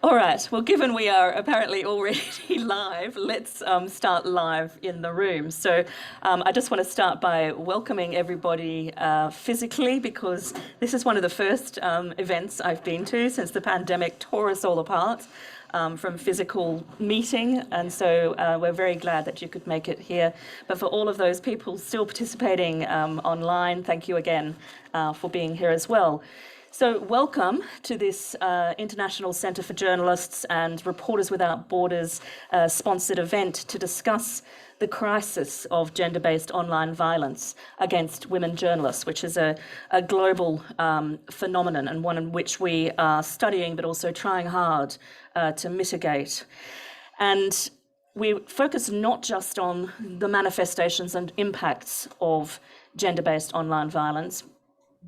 All right. Well, given we are apparently already live, let's start live in the room. So I just want to start by welcoming everybody physically, because this is one of the first events I've been to since the pandemic tore us all apart from physical meeting. And so we're very glad that you could make it here. But for all of those people still participating online, thank you again for being here as well. So welcome to this International Centre for Journalists and Reporters Without Borders sponsored event to discuss the crisis of gender-based online violence against women journalists, which is a global phenomenon, and one in which we are studying but also trying hard to mitigate. And we focus not just on the manifestations and impacts of gender-based online violence,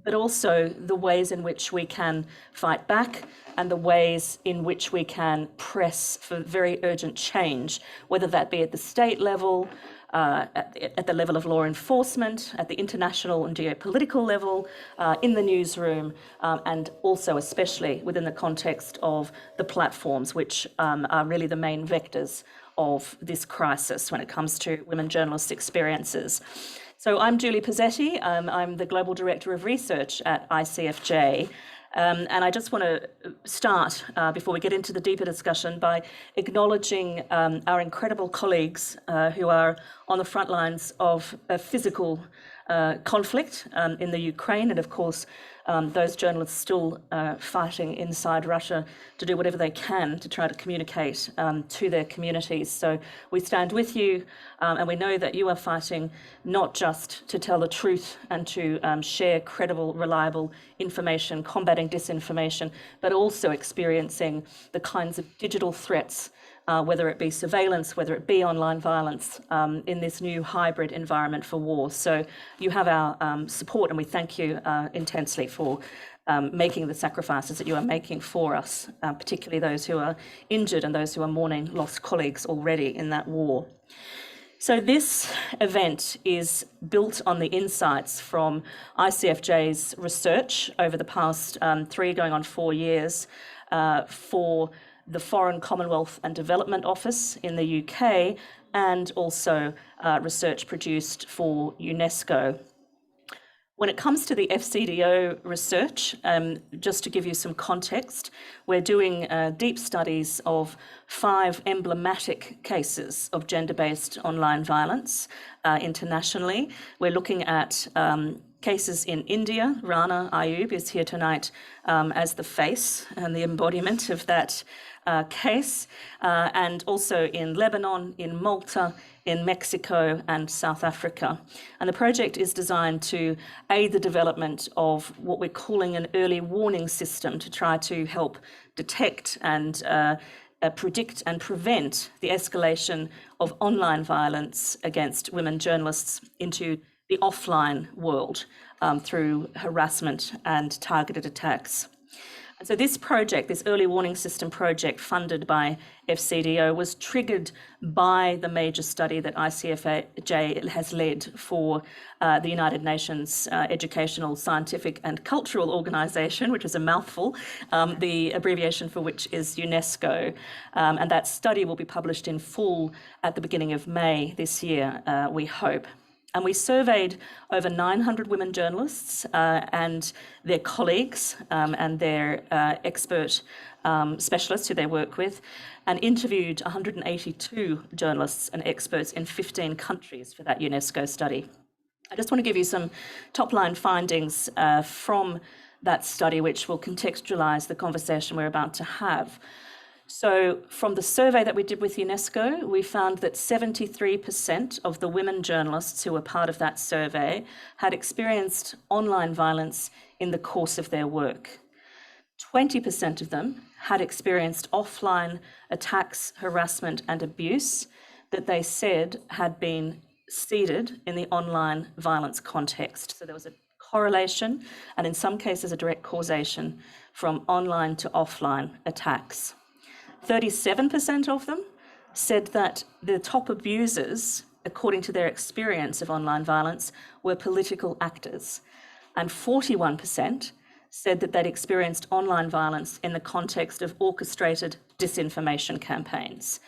but also the ways in which we can fight back and the ways in which we can press for very urgent change, whether that be at the state level, at the level of law enforcement, at the international and geopolitical level, in the newsroom, and also especially within the context of the platforms, which are really the main vectors of this crisis when it comes to women journalists' experiences. So I'm Julie Posetti. I'm the Global Director of Research at ICFJ. And I just want to start, before we get into the deeper discussion, by acknowledging our incredible colleagues who are on the front lines of a physical conflict in the Ukraine, and of course those journalists still fighting inside Russia to do whatever they can to try to communicate to their communities. So we stand with you, and we know that you are fighting not just to tell the truth and to share credible, reliable information, combating disinformation, but also experiencing the kinds of digital threats, whether it be surveillance, whether it be online violence, in this new hybrid environment for war. So you have our support, and we thank you intensely for making the sacrifices that you are making for us, particularly those who are injured and those who are mourning lost colleagues already in that war. So this event is built on the insights from ICFJ's research over the past 3 going on 4 years for the Foreign, Commonwealth and Development Office in the UK, and also research produced for UNESCO. When it comes to the FCDO research, just to give you some context, we're doing deep studies of 5 emblematic cases of gender-based online violence internationally. We're looking at cases in India. Rana Ayyub is here tonight as the face and the embodiment of that case, and also in Lebanon, in Malta, in Mexico and South Africa. And the project is designed to aid the development of what we're calling an early warning system to try to help detect and predict and prevent the escalation of online violence against women journalists into the offline world through harassment and targeted attacks. And so this project, this early warning system project funded by FCDO, was triggered by the major study that ICFJ has led for the United Nations Educational, Scientific and Cultural Organization, which is a mouthful, the abbreviation for which is UNESCO. And that study will be published in full at the beginning of May this year, we hope. And we surveyed over 900 women journalists and their colleagues and their expert specialists who they work with, and interviewed 182 journalists and experts in 15 countries for that UNESCO study. I just want to give you some top-line findings from that study, which will contextualize the conversation we're about to have. So from the survey that we did with UNESCO, we found that 73% of the women journalists who were part of that survey had experienced online violence in the course of their work. 20% of them had experienced offline attacks, harassment and abuse that they said had been seeded in the online violence context. So there was a correlation, and in some cases a direct causation, from online to offline attacks. 37% of them said that the top abusers, according to their experience of online violence, were political actors. And 41% said that they'd experienced online violence in the context of orchestrated disinformation campaigns.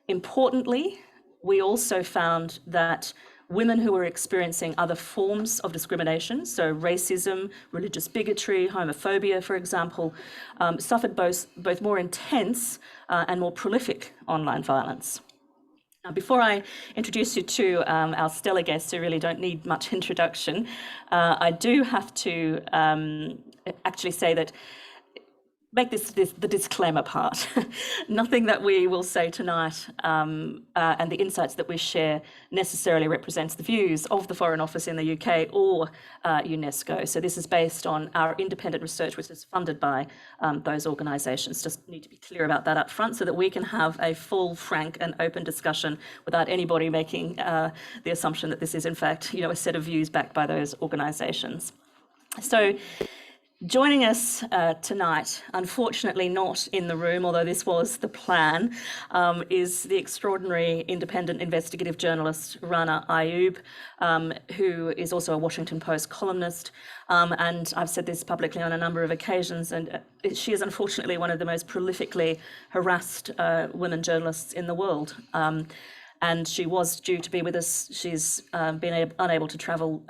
Importantly, we also found that women who were experiencing other forms of discrimination, so racism, religious bigotry, homophobia, for example, suffered both more intense and more prolific online violence. Now, before I introduce you to our stellar guests who really don't need much introduction, I do have to actually say that make this the disclaimer part. Nothing that we will say tonight and the insights that we share necessarily represents the views of the Foreign Office in the UK or UNESCO. So this is based on our independent research, which is funded by those organisations. Just need to be clear about that up front so that we can have a full, frank and open discussion without anybody making the assumption that this is in fact, a set of views backed by those organisations. So, joining us tonight, unfortunately not in the room, although this was the plan, is the extraordinary independent investigative journalist Rana Ayyub, who is also a Washington Post columnist. And I've said this publicly on a number of occasions, and she is unfortunately one of the most prolifically harassed women journalists in the world. And she was due to be with us. She's been unable to travel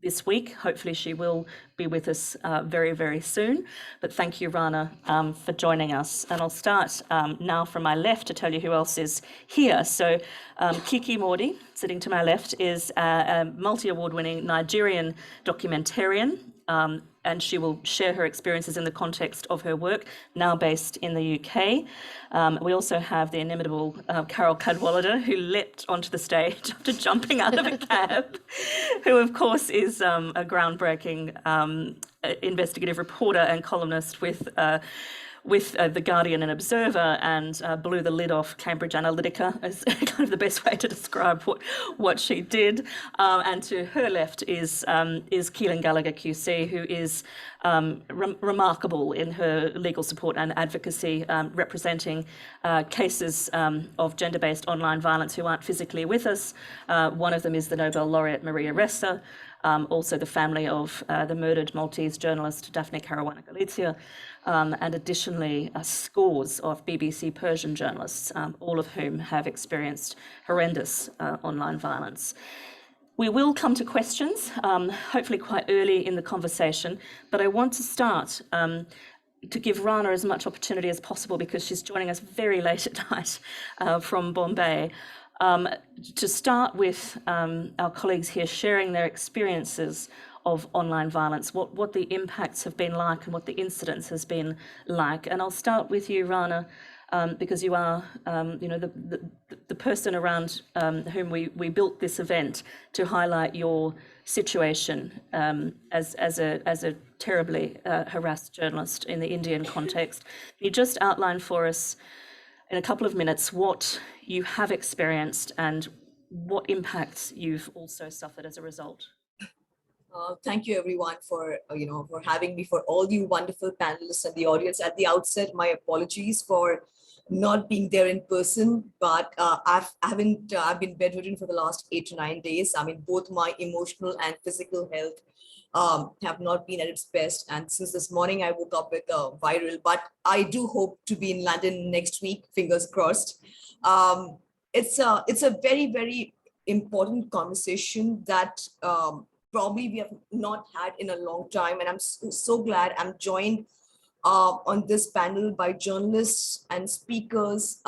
this week. Hopefully she will be with us very, very soon. But thank you, Rana, for joining us. And I'll start now from my left to tell you who else is here. So Kiki Mordi, sitting to my left, is a multi-award winning Nigerian documentarian. And she will share her experiences in the context of her work, now based in the UK. We also have the inimitable Carole Cadwalladr, who leapt onto the stage after jumping out of a cab, who of course is a groundbreaking investigative reporter and columnist with The Guardian and Observer, and blew the lid off Cambridge Analytica as kind of the best way to describe what she did. And to her left is Caoilfhionn Gallagher QC, who is remarkable in her legal support and advocacy, representing cases of gender-based online violence who aren't physically with us. One of them is the Nobel Laureate Ressa, also the family of the murdered Maltese journalist Daphne Caruana Galizia, and additionally scores of BBC Persian journalists, all of whom have experienced horrendous online violence. We will come to questions, hopefully quite early in the conversation, but I want to start to give Rana as much opportunity as possible, because she's joining us very late at night from Bombay, to start with our colleagues here sharing their experiences of online violence, what the impacts have been like and what the incidence has been like. And I'll start with you, Rana, because you are the person around whom we built this event to highlight your situation as a terribly harassed journalist in the Indian context. Can you just outline for us in a couple of minutes what you have experienced and what impacts you've also suffered as a result? Thank you, everyone, for having me, for all you wonderful panelists and the audience. At the outset, my apologies for not being there in person, but I've been bedridden for the last 8 to 9 days. I mean, both my emotional and physical health have not been at its best. And since this morning, I woke up with a viral, but I do hope to be in London next week, fingers crossed. It's a very, very important conversation that probably we have not had in a long time. And I'm so glad I'm joined on this panel by journalists and speakers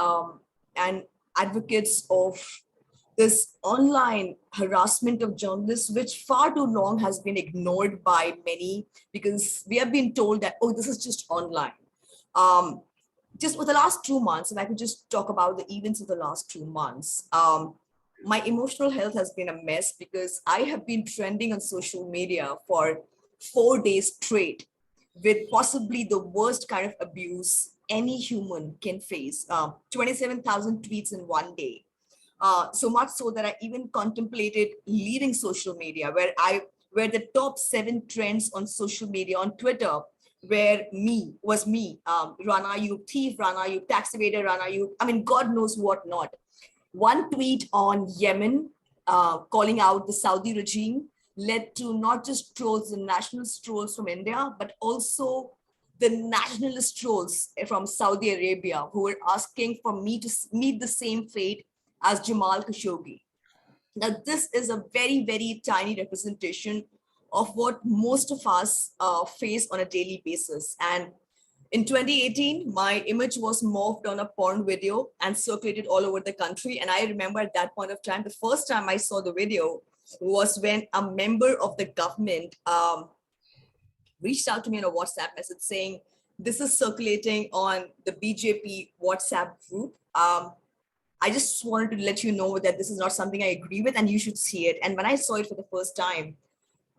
and advocates of this online harassment of journalists, which far too long has been ignored by many, because we have been told that, oh, this is just online. Just for the last 2 months, and I could just talk about the events of the last 2 months, my emotional health has been a mess, because I have been trending on social media for 4 days straight with possibly the worst kind of abuse any human can face. 27,000 tweets in 1 day. So much so that I even contemplated leaving social media, where the top 7 trends on social media on Twitter was me, Rana Ayyub thief, Rana Ayyub tax evader, Rana Ayyub, I mean, God knows what not. One tweet on Yemen, calling out the Saudi regime, led to not just trolls, the nationalist trolls from India, but also the nationalist trolls from Saudi Arabia who were asking for me to meet the same fate as Jamal Khashoggi. Now, this is a very, very tiny representation of what most of us face on a daily basis. And in 2018, my image was morphed on a porn video and circulated all over the country. And I remember at that point of time, the first time I saw the video was when a member of the government reached out to me on a WhatsApp message saying, this is circulating on the BJP WhatsApp group. I just wanted to let you know that this is not something I agree with and you should see it. And when I saw it for the first time,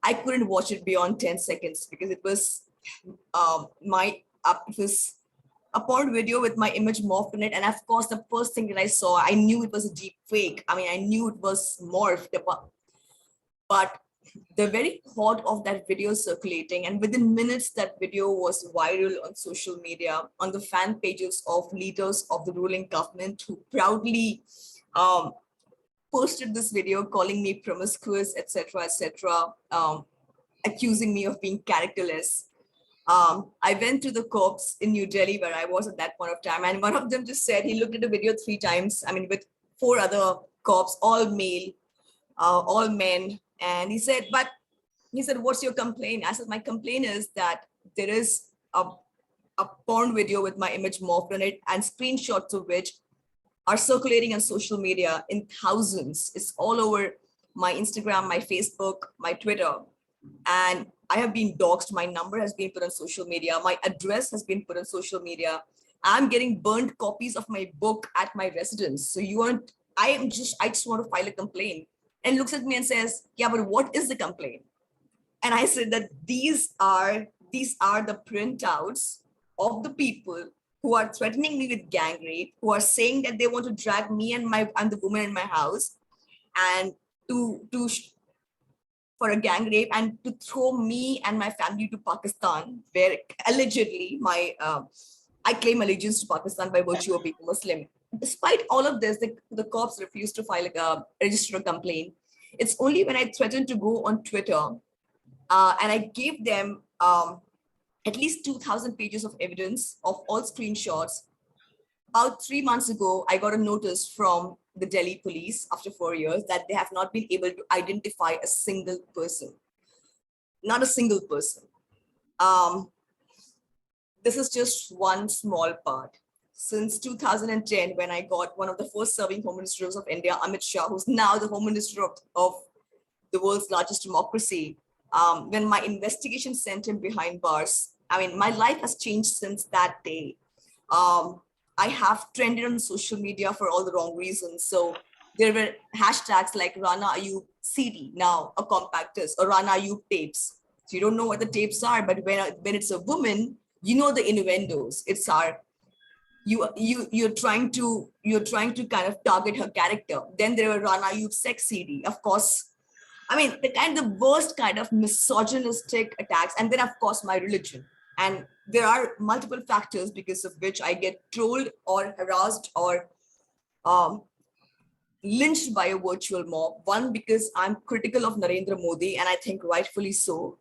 I couldn't watch it beyond 10 seconds because it was it was a porn video with my image morphed in it. And of course, the first thing that I saw, I knew it was a deep fake. I mean, I knew it was morphed, but the very thought of that video circulating, and within minutes, that video was viral on social media, on the fan pages of leaders of the ruling government who proudly posted this video calling me promiscuous, etc., accusing me of being characterless. I went to the cops in New Delhi where I was at that point of time, and one of them just said he looked at the video 3 times, I mean, with 4 other cops, all male, all men. And he said, what's your complaint? I said, my complaint is that there is a porn video with my image morphed on it and screenshots of which are circulating on social media in thousands. It's all over my Instagram, my Facebook, my Twitter. And I have been doxxed. My number has been put on social media. My address has been put on social media. I'm getting burnt copies of my book at my residence. So I just want to file a complaint. And looks at me and says, yeah, but what is the complaint? And I said that these are the printouts of the people who are threatening me with gang rape, who are saying that they want to drag me and the woman in my house and for a gang rape and to throw me and my family to Pakistan, where allegedly I claim allegiance to Pakistan by virtue of being Muslim. Despite all of this, the cops refused to register a complaint. It's only when I threatened to go on Twitter and I gave them at least 2,000 pages of evidence of all screenshots. About 3 months ago, I got a notice from the Delhi police after 4 years that they have not been able to identify a single person. Not a single person. This is just one small part. Since 2010, when I got one of the first serving Home Ministers of India, Amit Shah, who's now the Home Minister of the world's largest democracy, when my investigation sent him behind bars, I mean, my life has changed since that day. I have trended on social media for all the wrong reasons. So there were hashtags like Rana Ayyub CD, now a compact disc, or Rana Ayyub tapes. So you don't know what the tapes are, but when it's a woman, you know the innuendos. It's you're trying to kind of target her character. Then there were Rana Ayyub sex CD, of course. I mean, the worst kind of misogynistic attacks. And then, of course, my religion. And there are multiple factors because of which I get trolled or harassed or lynched by a virtual mob. One, because I'm critical of Narendra Modi, and I think rightfully so.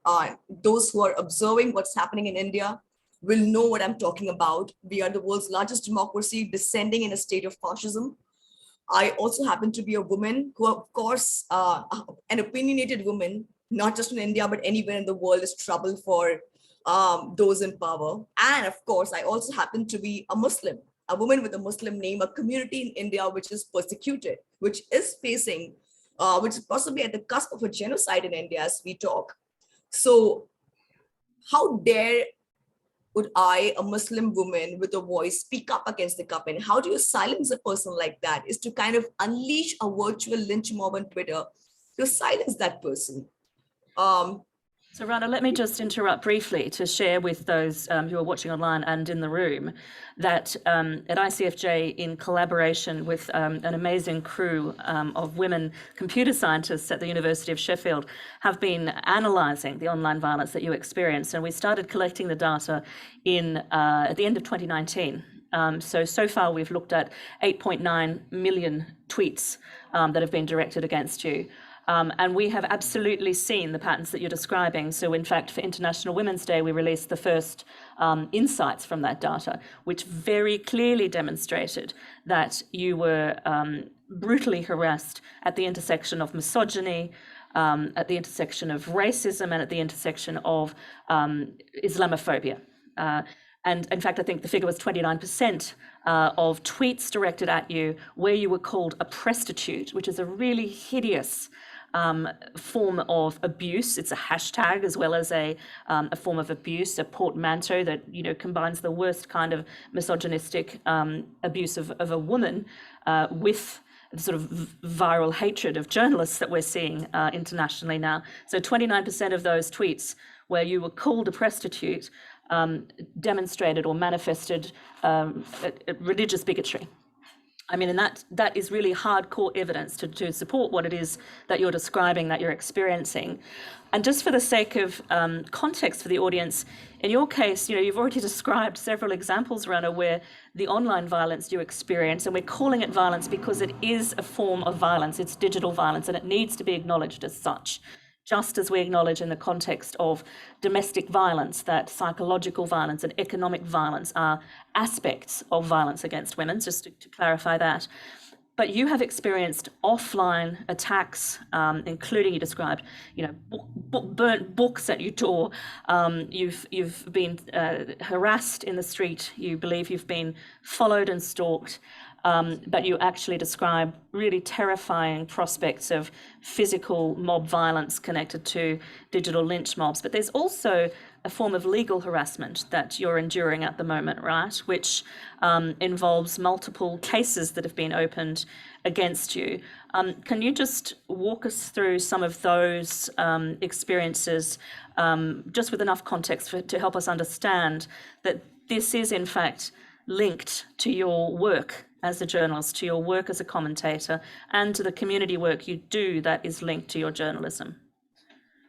Those who are observing what's happening in India will know what I'm talking about. We are the world's largest democracy descending in a state of fascism. I also happen to be a woman who, of course, an opinionated woman, not just in India, but anywhere in the world is trouble for those in power. And of course, I also happen to be a Muslim, a woman with a Muslim name, a community in India which is persecuted, which is facing, which is possibly at the cusp of a genocide in India as we talk. So how dare would I, a Muslim woman with a voice, speak up against the government? How do you silence a person like that? Is to kind of unleash a virtual lynch mob on Twitter to silence that person. So Rana, let me just interrupt briefly to share with those who are watching online and in the room that at ICFJ, in collaboration with an amazing crew of women computer scientists at the University of Sheffield, have been analysing the online violence that you experience. And we started collecting the data at the end of 2019. So far we've looked at 8.9 million tweets that have been directed against you. And we have absolutely seen the patterns that you're describing. So in fact, for International Women's Day, we released the first insights from that data, which very clearly demonstrated that you were brutally harassed at the intersection of misogyny, at the intersection of racism, and at the intersection of Islamophobia. And in fact, I think the figure was 29% of tweets directed at you where you were called a prostitute, which is a really hideous form of abuse. It's a hashtag as well as a form of abuse, a portmanteau that combines the worst kind of misogynistic abuse of a woman with the sort of viral hatred of journalists that we're seeing internationally now. So 29% of those tweets where you were called a prostitute demonstrated or manifested religious bigotry. I mean, and that is really hardcore evidence to support what it is that you're describing, that you're experiencing. And just for the sake of context for the audience, in your case, you've already described several examples, Rana, where the online violence you experience, and we're calling it violence because it is a form of violence. It's digital violence, and it needs to be acknowledged as such. Just as we acknowledge in the context of domestic violence that psychological violence and economic violence are aspects of violence against women, just to clarify that. But you have experienced offline attacks, including, you described, burnt books at your door. You've been harassed in the street. You believe you've been followed and stalked. But you actually describe really terrifying prospects of physical mob violence connected to digital lynch mobs. But there's also a form of legal harassment that you're enduring at the moment, right? Which involves multiple cases that have been opened against you. Can you just walk us through some of those experiences, just with enough context to help us understand that this is in fact linked to your work as a journalist, to your work as a commentator, and to the community work you do that is linked to your journalism?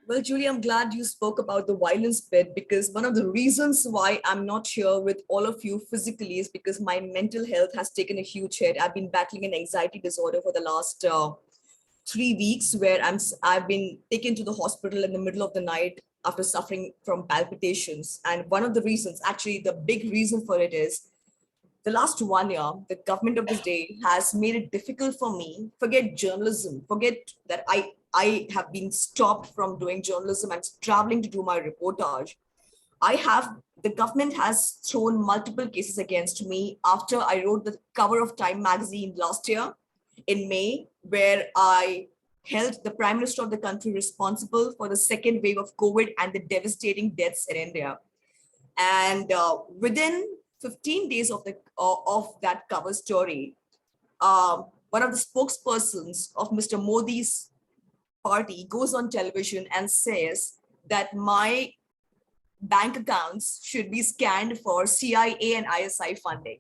Well, Julie, I'm glad you spoke about the violence bit, because one of the reasons why I'm not here with all of you physically is because my mental health has taken a huge hit. I've been battling an anxiety disorder for the last 3 weeks, where I've been taken to the hospital in the middle of the night after suffering from palpitations. And one of the reasons, actually the big reason for it, is the last 1 year, the government of this day has made it difficult for me, forget journalism, forget that I have been stopped from doing journalism and traveling to do my reportage. The government has thrown multiple cases against me after I wrote the cover of Time magazine last year in May, where I held the Prime Minister of the country responsible for the second wave of COVID and the devastating deaths in India. And within 15 days of that cover story, one of the spokespersons of Mr. Modi's party goes on television and says that my bank accounts should be scanned for CIA and ISI funding,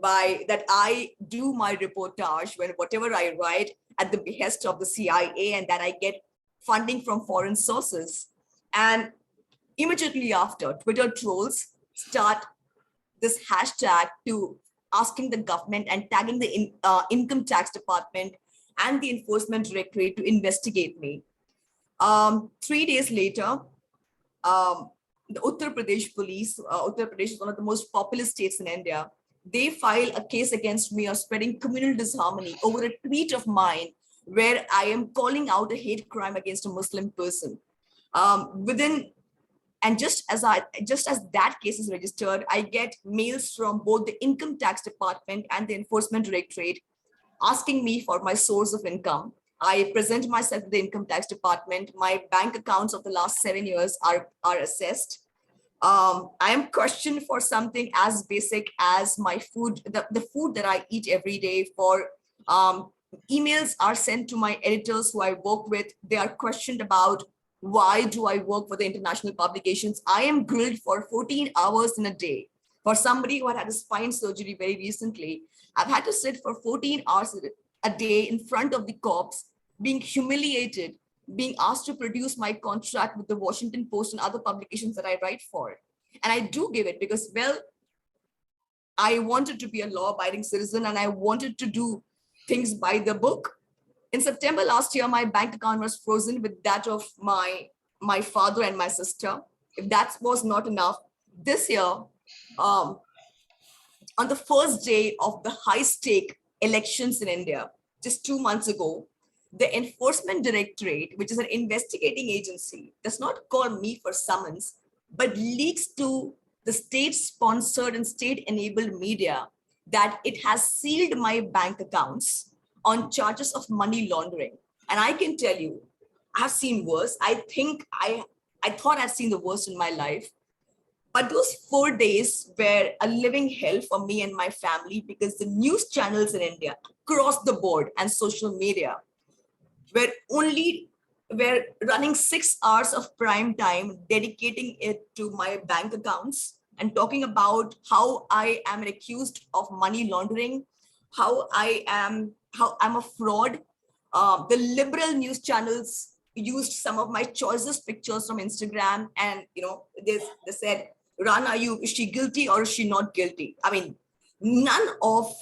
by that I do my reportage when whatever I write at the behest of the CIA, and that I get funding from foreign sources. And immediately after, Twitter trolls start this hashtag to asking the government and tagging the income tax department and the enforcement directorate to investigate me. 3 days later, the Uttar Pradesh police, Uttar Pradesh is one of the most populous states in India, they file a case against me of spreading communal disharmony over a tweet of mine where I am calling out a hate crime against a Muslim person. And just as that case is registered, I get mails from both the income tax department and the enforcement directorate asking me for my source of income. I present myself to the income tax department. My bank accounts of the last 7 years are assessed. I am questioned for something as basic as my food, the food that I eat every day. For emails are sent to my editors who I work with. They are questioned about why do I work for the international publications. I am grilled for 14 hours in a day. For somebody who had a spine surgery very recently, I've had to sit for 14 hours a day in front of the cops, being humiliated, being asked to produce my contract with the Washington Post and other publications that I write for. And I do give it because, well, I wanted to be a law-abiding citizen and I wanted to do things by the book. In September last year, my bank account was frozen with that of my father and my sister. If that was not enough, this year, on the first day of the high-stake elections in India, just 2 months ago, the Enforcement Directorate, which is an investigating agency, does not call me for summons, but leaks to the state-sponsored and state-enabled media that it has sealed my bank accounts on charges of money laundering. And I can tell you, I've seen worse. I thought I'd seen the worst in my life. But those 4 days were a living hell for me and my family, because the news channels in India across the board and social media were running 6 hours of prime time, dedicating it to my bank accounts and talking about how I am accused of money laundering, how I'm a fraud. The liberal news channels used some of my choicest pictures from Instagram, and they said, Rana Ayyub, is she guilty or is she not guilty? I mean, none of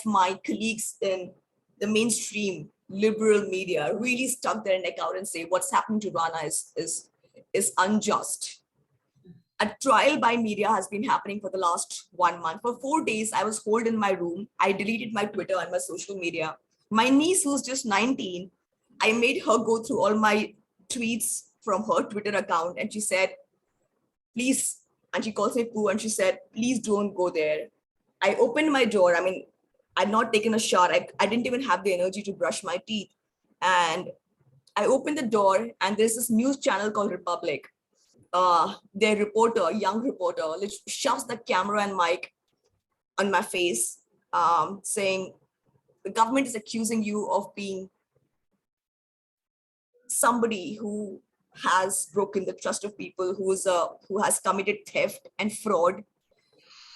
my colleagues in the mainstream liberal media really stuck their neck out and say what's happening to Rana is unjust. A trial by media has been happening for the last 1 month. For 4 days, I was holed in my room. I deleted my Twitter and my social media. My niece, who's just 19, I made her go through all my tweets from her Twitter account, and she said, please, and she calls me Pooh, and she said, please don't go there. I opened my door. I mean, I'd not taken a shower. I didn't even have the energy to brush my teeth. And I opened the door, and there's this news channel called Republic. Their reporter, young reporter, shoves the camera and mic on my face, saying, the government is accusing you of being somebody who has broken the trust of people, who has committed theft and fraud,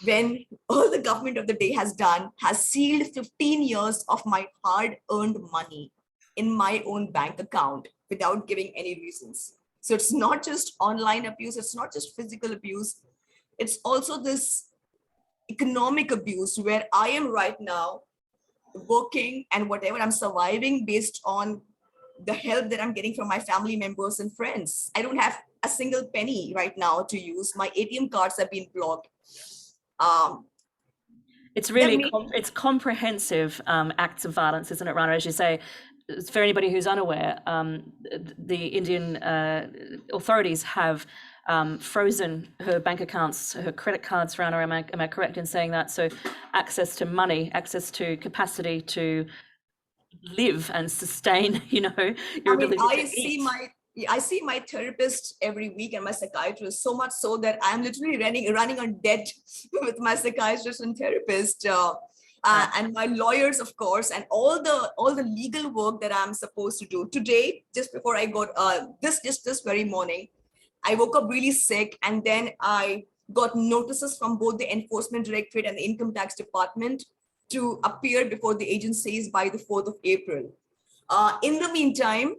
when all the government of the day has done has sealed 15 years of my hard-earned money in my own bank account without giving any reasons. So it's not just online abuse, it's not just physical abuse, it's also this economic abuse where I am right now working and whatever I'm surviving based on the help that I'm getting from my family members and friends. I don't have a single penny right now to use. My ATM cards have been blocked. It's really, it's comprehensive acts of violence, isn't it, Rana? As you say, for anybody who's unaware, the Indian authorities have frozen her bank accounts, her credit cards, Rana, am I correct in saying that? So access to money, access to capacity to live and sustain, your ability to eat. I see my therapist every week and my psychiatrist, so much so that I'm literally running on debt with my psychiatrist and therapist, and my lawyers, of course, and all the legal work that I'm supposed to do. Today, just before I got this very morning, I woke up really sick, and then I got notices from both the Enforcement Directorate and the Income Tax Department to appear before the agencies by the 4th of April. In the meantime,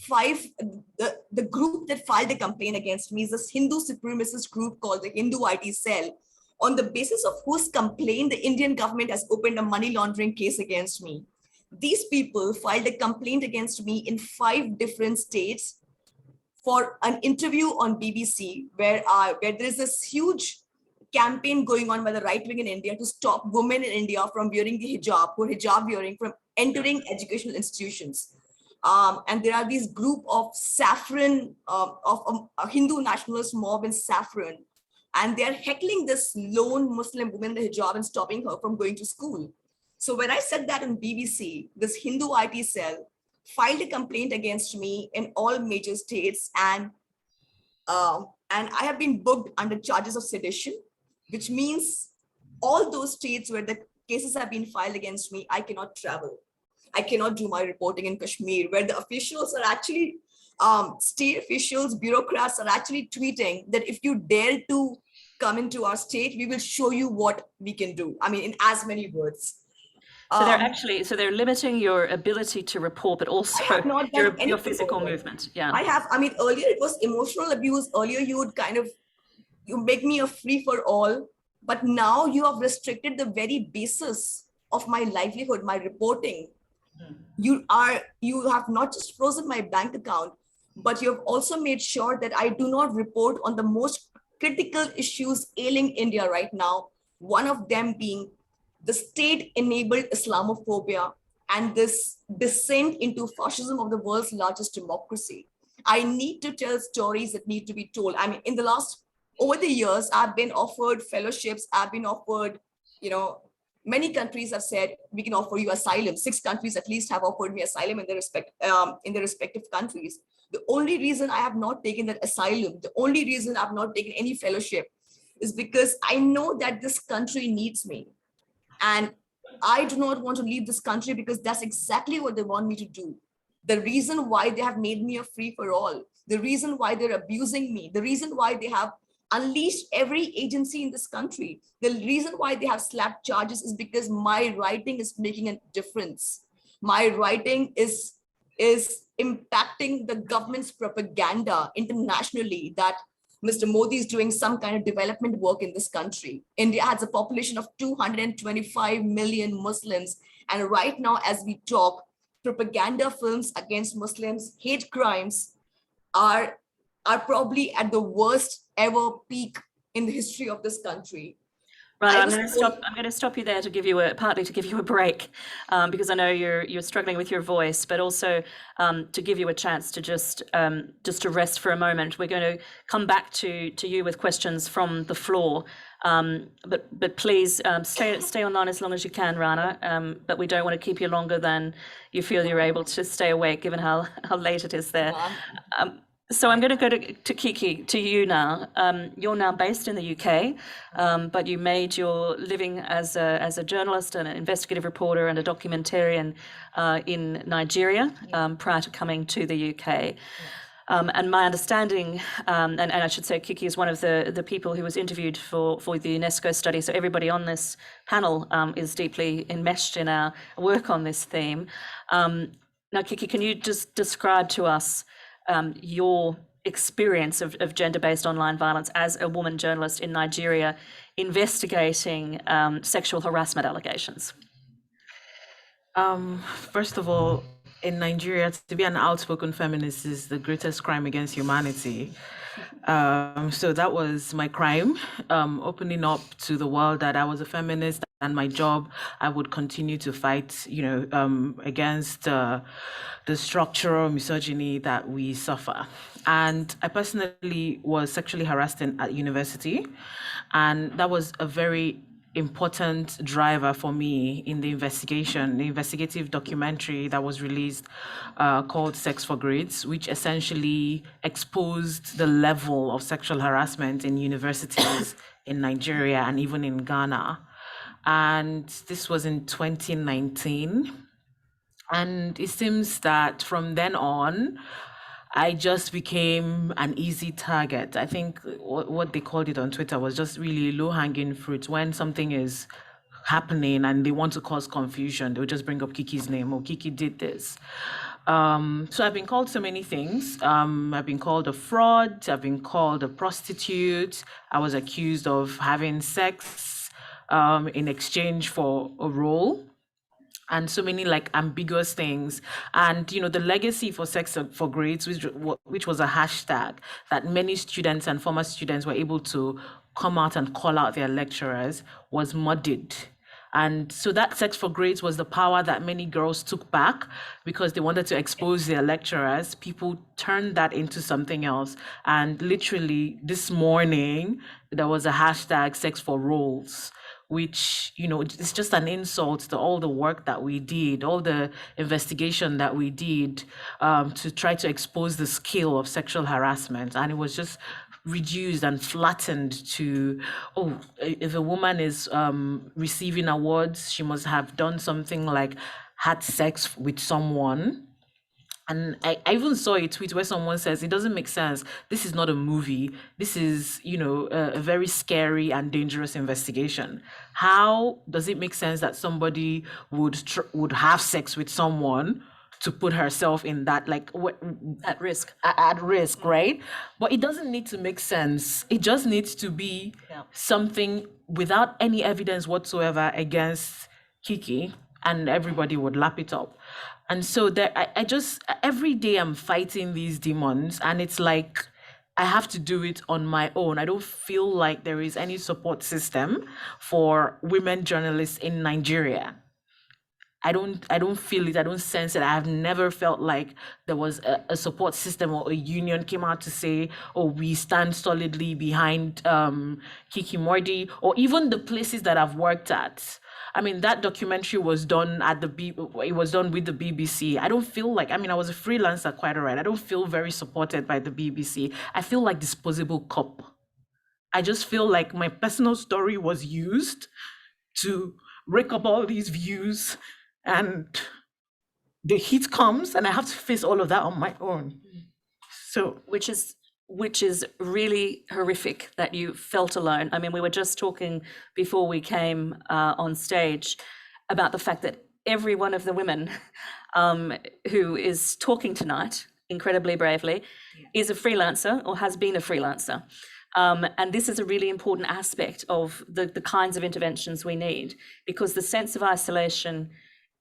the group that filed a complaint against me is this Hindu supremacist group called the Hindu IT Cell, on the basis of whose complaint the Indian government has opened a money laundering case against me. These people filed a complaint against me in 5 different states for an interview on BBC, where there is this huge campaign going on by the right wing in India to stop women in India from wearing the hijab, or hijab wearing, from entering educational institutions. And there are these group of saffron, of a Hindu nationalist mob in Saffron, and they're heckling this lone Muslim woman in the hijab and stopping her from going to school. So when I said that on BBC, this Hindu IT cell filed a complaint against me in all major states, and I have been booked under charges of sedition, which means all those states where the cases have been filed against me, I cannot travel. I cannot do my reporting in Kashmir, where the officials are actually, state officials, bureaucrats are actually tweeting that if you dare to come into our state, we will show you what we can do. I mean, in as many words. So they're limiting your ability to report, but also your physical movement. Yeah. Earlier it was emotional abuse. Earlier you make me a free for all, but now you have restricted the very basis of my livelihood, my reporting. You have not just frozen my bank account, but you have also made sure that I do not report on the most critical issues ailing India right now. One of them being the state-enabled Islamophobia and this descent into fascism of the world's largest democracy. I need to tell stories that need to be told. I mean, over the years, I've been offered fellowships, I've been offered, many countries have said, we can offer you asylum. 6 countries at least have offered me asylum in their respective countries. The only reason I have not taken that asylum, the only reason I've not taken any fellowship is because I know that this country needs me. And I do not want to leave this country because that's exactly what they want me to do. The reason why they have made me a free for all, the reason why they're abusing me, the reason why they have unleashed every agency in this country, the reason why they have slapped charges is because my writing is making a difference. My writing is impacting the government's propaganda internationally that Mr. Modi is doing some kind of development work in this country. India has a population of 225 million Muslims. And right now, as we talk, propaganda films against Muslims, hate crimes are probably at the worst ever peak in the history of this country. Right, I'm going to stop you there to give you partly to give you a break, because I know you're struggling with your voice, but also to give you a chance to just to rest for a moment. We're going to come back to you with questions from the floor, but please stay online as long as you can, Rana. But we don't want to keep you longer than you feel you're able to stay awake, given how late it is there. So I'm going to go to Kiki, to you now. You're now based in the UK, but you made your living as a journalist and an investigative reporter and a documentarian in Nigeria prior to coming to the UK. And my understanding, and I should say Kiki is one of the people who was interviewed for the UNESCO study, so everybody on this panel is deeply enmeshed in our work on this theme. Now, Kiki, can you just describe to us your experience of gender-based online violence as a woman journalist in Nigeria investigating sexual harassment allegations? First of all, in Nigeria, to be an outspoken feminist is the greatest crime against humanity. So that was my crime, opening up to the world that I was a feminist, and my job, I would continue to fight, against the structural misogyny that we suffer. And I personally was sexually harassed at university, and that was a very important driver for me in the investigative documentary that was released called Sex for Grades, which essentially exposed the level of sexual harassment in universities in Nigeria and even in Ghana. And this was in 2019. And it seems that from then on, I just became an easy target. I think what they called it on Twitter was just really low-hanging fruit. When something is happening and they want to cause confusion, they'll just bring up Kiki's name, or Kiki did this. So I've been called so many things. I've been called a fraud. I've been called a prostitute. I was accused of having sex in exchange for a role, and so many ambiguous things. And the legacy for Sex for Grades, which was a hashtag that many students and former students were able to come out and call out their lecturers, was muddied. And so that Sex for Grades was the power that many girls took back because they wanted to expose their lecturers. People turned that into something else. And literally this morning, there was a hashtag Sex for Roles, which, it's just an insult to all the work that we did, all the investigation that we did to try to expose the scale of sexual harassment. And it was just reduced and flattened to, if a woman is receiving awards, she must have done something like had sex with someone. And I even saw a tweet where someone says, it doesn't make sense. This is not a movie. This is, a very scary and dangerous investigation. How does it make sense that somebody would have sex with someone to put herself in that, at risk, right? But it doesn't need to make sense. It just needs to be something without any evidence whatsoever against Kiki. and everybody would lap it up. And so there, I just, every day I'm fighting these demons, and it's like, I have to do it on my own. I don't feel like there is any support system for women journalists in Nigeria. I don't feel it. I don't sense it. I have never felt like there was a support system or a union came out to say, oh, we stand solidly behind Kiki Mordi, or even the places that I've worked at. I mean, that documentary was done at it was done with the BBC. I don't feel like, I mean, I was a freelancer, quite all right. I don't feel very supported by the BBC. I feel like disposable cup. I just feel like my personal story was used to rake up all these views, and the heat comes and I have to face all of that on my own. So, which is really horrific that you felt alone. I mean, we were just talking before we came on stage about the fact that every one of the women who is talking tonight, incredibly bravely, is a freelancer or has been a freelancer. And this is a really important aspect of the kinds of interventions we need, because the sense of isolation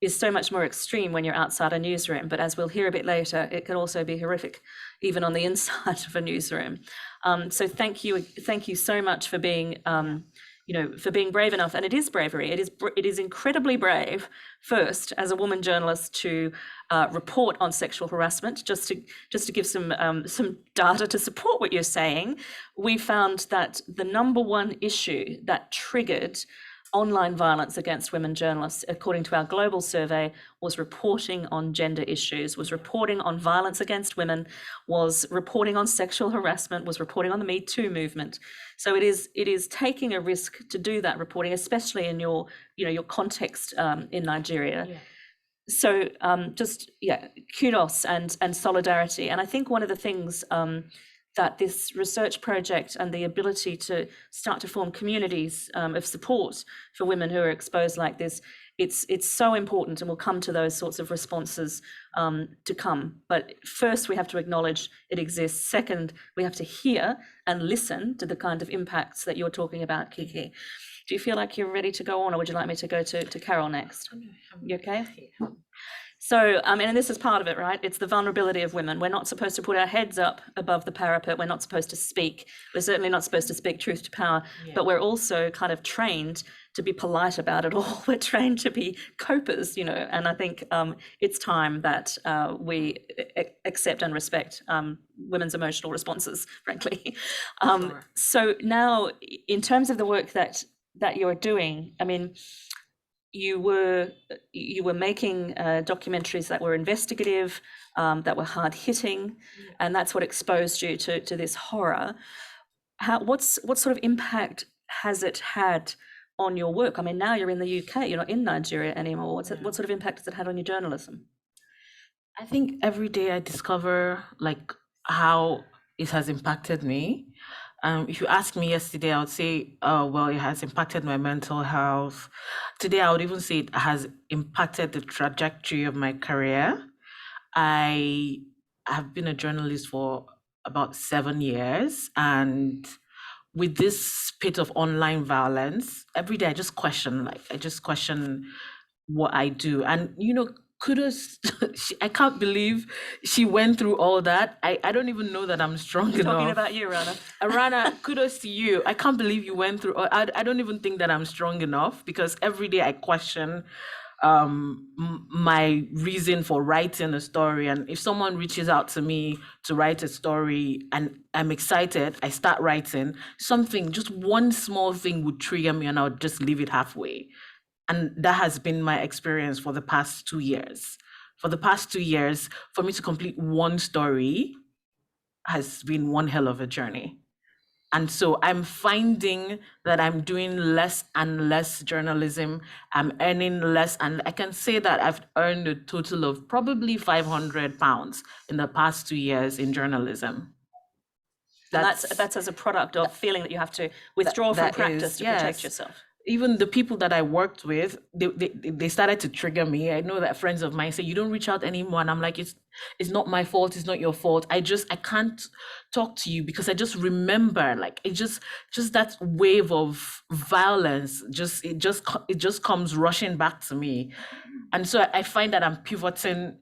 is so much more extreme when you're outside a newsroom. But as we'll hear a bit later, it can also be horrific, even on the inside of a newsroom. So thank you so much for being, for being brave enough. And it is bravery. It is incredibly brave, first, as a woman journalist, to report on sexual harassment. Just to give some data to support what you're saying, we found that the number one issue that triggered online violence against women journalists, according to our global survey, was reporting on gender issues, was reporting on violence against women, was reporting on sexual harassment, was reporting on the Me Too movement. So it is taking a risk to do that reporting, especially in your context in Nigeria. Yeah. So kudos and solidarity. And I think one of the things that this research project and the ability to start to form communities of support for women who are exposed like this, it's so important, and we'll come to those sorts of responses to come. But first, we have to acknowledge it exists. Second, we have to hear and listen to the kind of impacts that you're talking about, Kiki. Do you feel like you're ready to go on, or would you like me to go to Carole next? You okay? Yeah. So, and this is part of it, right? It's the vulnerability of women. We're not supposed to put our heads up above the parapet. We're not supposed to speak. We're certainly not supposed to speak truth to power, but we're also kind of trained to be polite about it all. We're trained to be copers, and I think it's time that we accept and respect women's emotional responses, frankly. So now, in terms of the work that you're doing, I mean, you were making documentaries that were investigative, that were hard hitting, and that's what exposed you to this horror. What sort of impact has it had on your work? I mean, now you're in the UK, you're not in Nigeria anymore. What sort of impact has it had on your journalism? I think every day I discover like how it has impacted me. If you ask me yesterday, I would say, well, it has impacted my mental health. Today, I would even say it has impacted the trajectory of my career. I have been a journalist for about 7 years, and with this spate of online violence, every day I just question what I do. And, kudos. I can't believe she went through all that. I don't even know that I'm strong enough. Talking about you, Rana. Rana, kudos to you. I can't believe you went through. I don't even think that I'm strong enough, because every day I question my reason for writing a story. And if someone reaches out to me to write a story and I'm excited, I start writing something. Just one small thing would trigger me, and I would just leave it halfway. And that has been my experience for the past 2 years. For the past 2 years, for me to complete one story has been one hell of a journey. And so I'm finding that I'm doing less and less journalism. I'm earning less. And I can say that I've earned a total of probably £500 in the past 2 years in journalism. That's as a product of feeling that you have to withdraw from practice to protect yourself. even the people that I worked with, they started to trigger me. I know that friends of mine say, you don't reach out anymore. And I'm like, it's not my fault. It's not your fault. I can't talk to you because I just remember, like, it just that wave of violence, it just comes rushing back to me. And so I find that I'm pivoting.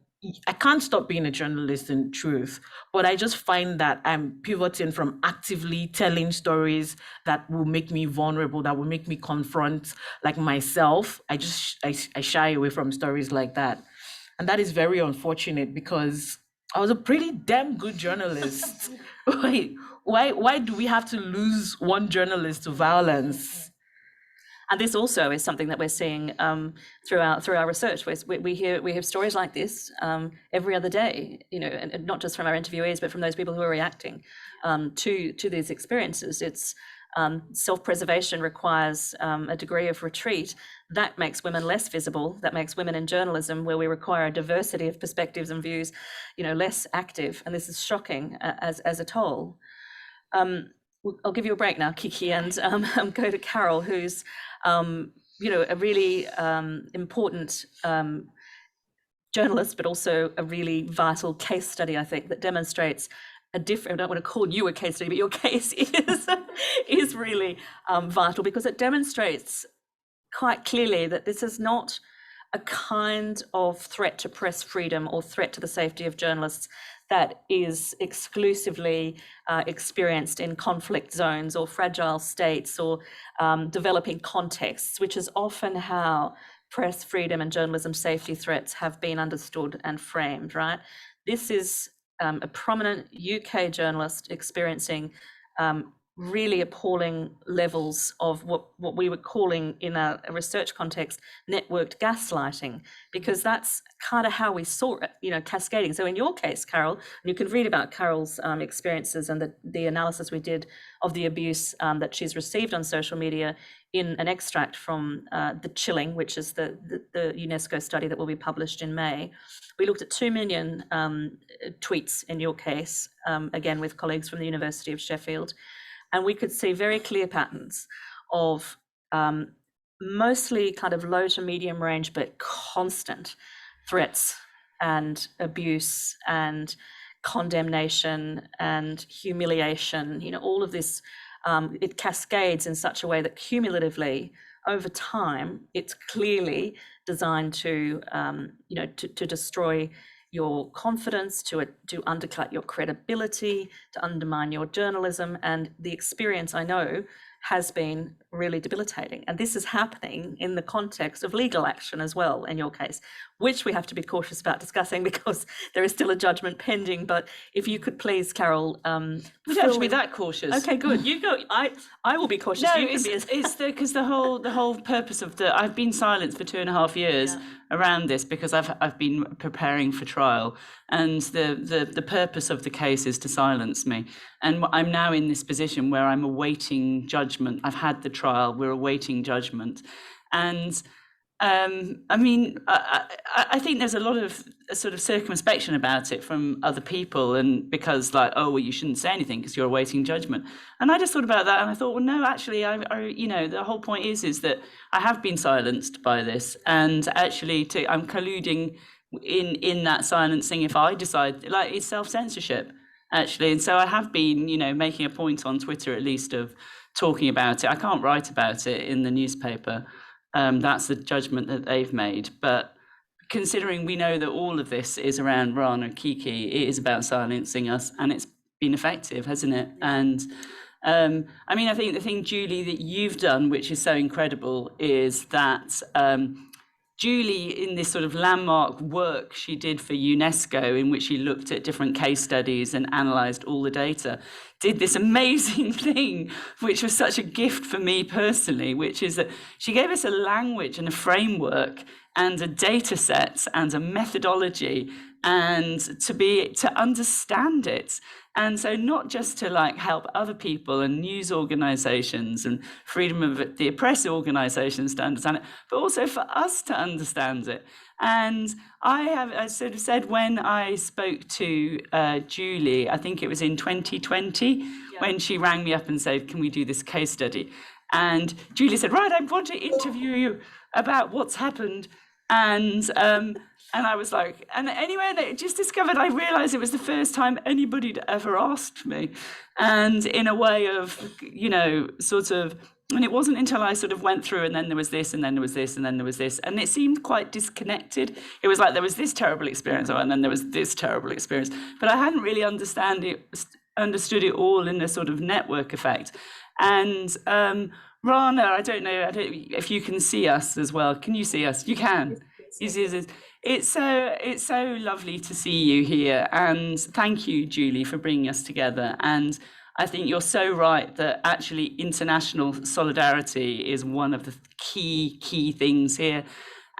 I can't stop being a journalist in truth, but I just find that I'm pivoting from actively telling stories that will make me vulnerable, that will make me confront like myself. I shy away from stories like that. And that is very unfortunate because I was a pretty damn good journalist. Why do we have to lose one journalist to violence? And this also is something that we're seeing through our research. We hear stories like this every other day, and not just from our interviewees, but from those people who are reacting to these experiences. It's self-preservation requires a degree of retreat. That makes women less visible. That makes women in journalism, where we require a diversity of perspectives and views, less active. And this is shocking as a toll. I'll give you a break now, Kiki, and go to Carole, who's a really important journalist, but also a really vital case study, I think, that demonstrates a different, I don't want to call you a case study, but your case is really vital because it demonstrates quite clearly that this is not a kind of threat to press freedom or threat to the safety of journalists that is exclusively experienced in conflict zones or fragile states or developing contexts, which is often how press freedom and journalism safety threats have been understood and framed, right? This is a prominent UK journalist experiencing really appalling levels of what we were calling in a research context networked gaslighting, because that's kind of how we saw it, cascading. So in your case, Carole, and you can read about Carole's experiences and the analysis we did of the abuse that she's received on social media in an extract from The Chilling, which is the UNESCO study that will be published in May. We looked at 2 million tweets in your case, again with colleagues from the University of Sheffield. And we could see very clear patterns of mostly kind of low to medium range, but constant threats and abuse and condemnation and humiliation. All of this, it cascades in such a way that cumulatively over time, it's clearly designed to destroy your confidence, to undercut your credibility, to undermine your journalism. And the experience, I know, has been really debilitating. And this is happening in the context of legal action as well, in your case, which we have to be cautious about discussing because there is still a judgment pending. But if you could please, Carole. We don't have to be that cautious. Okay, good. You go. I will be cautious. No, you it's because the whole purpose of I've been silenced for 2.5 years around this because I've been preparing for trial, and the purpose of the case is to silence me. And I'm now in this position where I'm awaiting judgment. I've had the trial, we're awaiting judgment. And I think there's a lot of sort of circumspection about it from other people, and because you shouldn't say anything because you're awaiting judgment. And I just thought about that, and I thought, well, no, actually, the whole point is that I have been silenced by this, and actually, I'm colluding in that silencing if I decide, it's self-censorship, actually. And so I have been, making a point on Twitter at least of talking about it. I can't write about it in the newspaper. That's the judgment that they've made. But considering we know that all of this is around Rana, Kiki, it is about silencing us, and it's been effective, hasn't it? And I think the thing, Julie, that you've done, which is so incredible, is that Julie, in this sort of landmark work she did for UNESCO, in which she looked at different case studies and analysed all the data, did this amazing thing, which was such a gift for me personally, which is that she gave us a language and a framework and a data set and a methodology, and to understand it. And so not just to help other people and news organizations and freedom of the oppressed organizations to understand it, but also for us to understand it. And I sort of said, when I spoke to Julie, I think it was in 2020, when she rang me up and said, can we do this case study? And Julie said, right, I want to interview you about what's happened. And I was like, and anyway, I just discovered, I realized it was the first time anybody had ever asked me. And in a way of, you know, sort of, and it wasn't until I sort of went through, and then there was this, and then there was this, and then there was this, and it seemed quite disconnected. It was like there was this terrible experience, and then there was this terrible experience, but I hadn't really understood it all in a sort of network effect. And Rana, I don't know if you can see us as well. Can you see us? You can. You see us. It's so lovely to see you here, and thank you, Julie, for bringing us together. And I think you're so right that actually international solidarity is one of the key things here.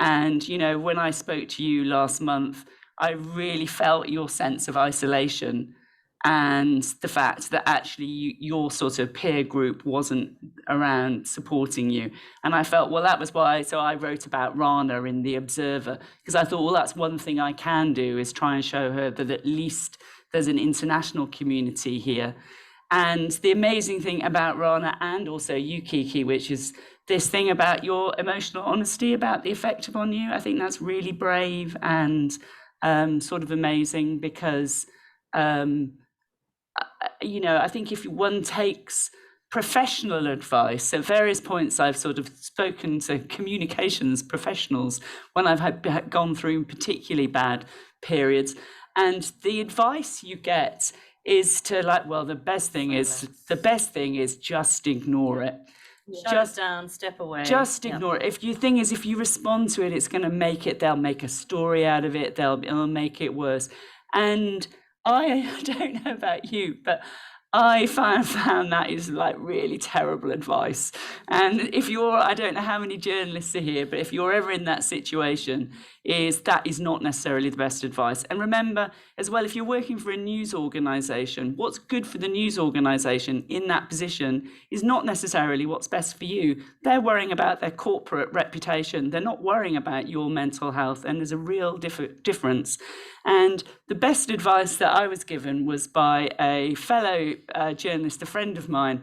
And, you know, when I spoke to you last month, I really felt your sense of isolation and the fact that actually your sort of peer group wasn't around supporting you. And I felt, well, that was why, so I wrote about Rana in The Observer, because I thought, well, that's one thing I can do, is try and show her that at least there's an international community here. And the amazing thing about Rana, and also you, Kiki, which is this thing about your emotional honesty about the effect upon you, I think that's really brave and sort of amazing, because you know, I think if one takes professional advice, at various points I've sort of spoken to communications professionals when I've gone through particularly bad periods, and the advice you get is to, like, well, the best thing is just ignore it. Shut it down, step away. Just ignore it. If you respond to it, it's going to make it, they'll make a story out of it, it'll make it worse. And I don't know about you, but I found that is like really terrible advice. And if I don't know how many journalists are here, but if you're ever in that situation, that is not necessarily the best advice. And remember as well, if you're working for a news organization, what's good for the news organization in that position is not necessarily what's best for you. They're worrying about their corporate reputation. They're not worrying about your mental health. And there's a real difference. And the best advice that I was given was by a fellow journalist, a friend of mine.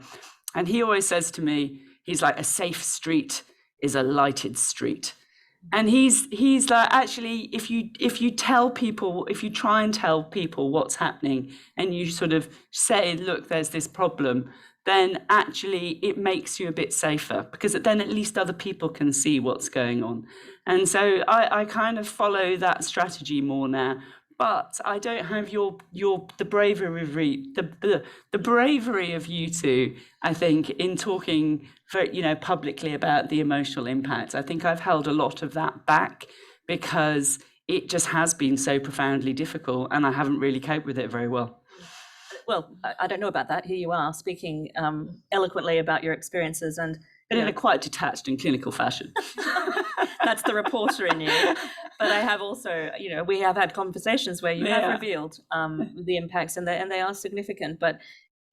And he always says to me, he's like, a safe street is a lighted street. And he's like, actually, if you try and tell people what's happening, and you sort of say, look, there's this problem, then actually it makes you a bit safer, because then at least other people can see what's going on. And so I kind of follow that strategy more now. But I don't have the bravery of you two, I think, in talking publicly about the emotional impact. I think I've held a lot of that back because it just has been so profoundly difficult, and I haven't really coped with it very well. Well, I don't know about that. Here you are speaking eloquently about your experiences, but in a quite detached and clinical fashion. That's the reporter in you. But I have also, we have had conversations where you have revealed the impacts, and they are significant. But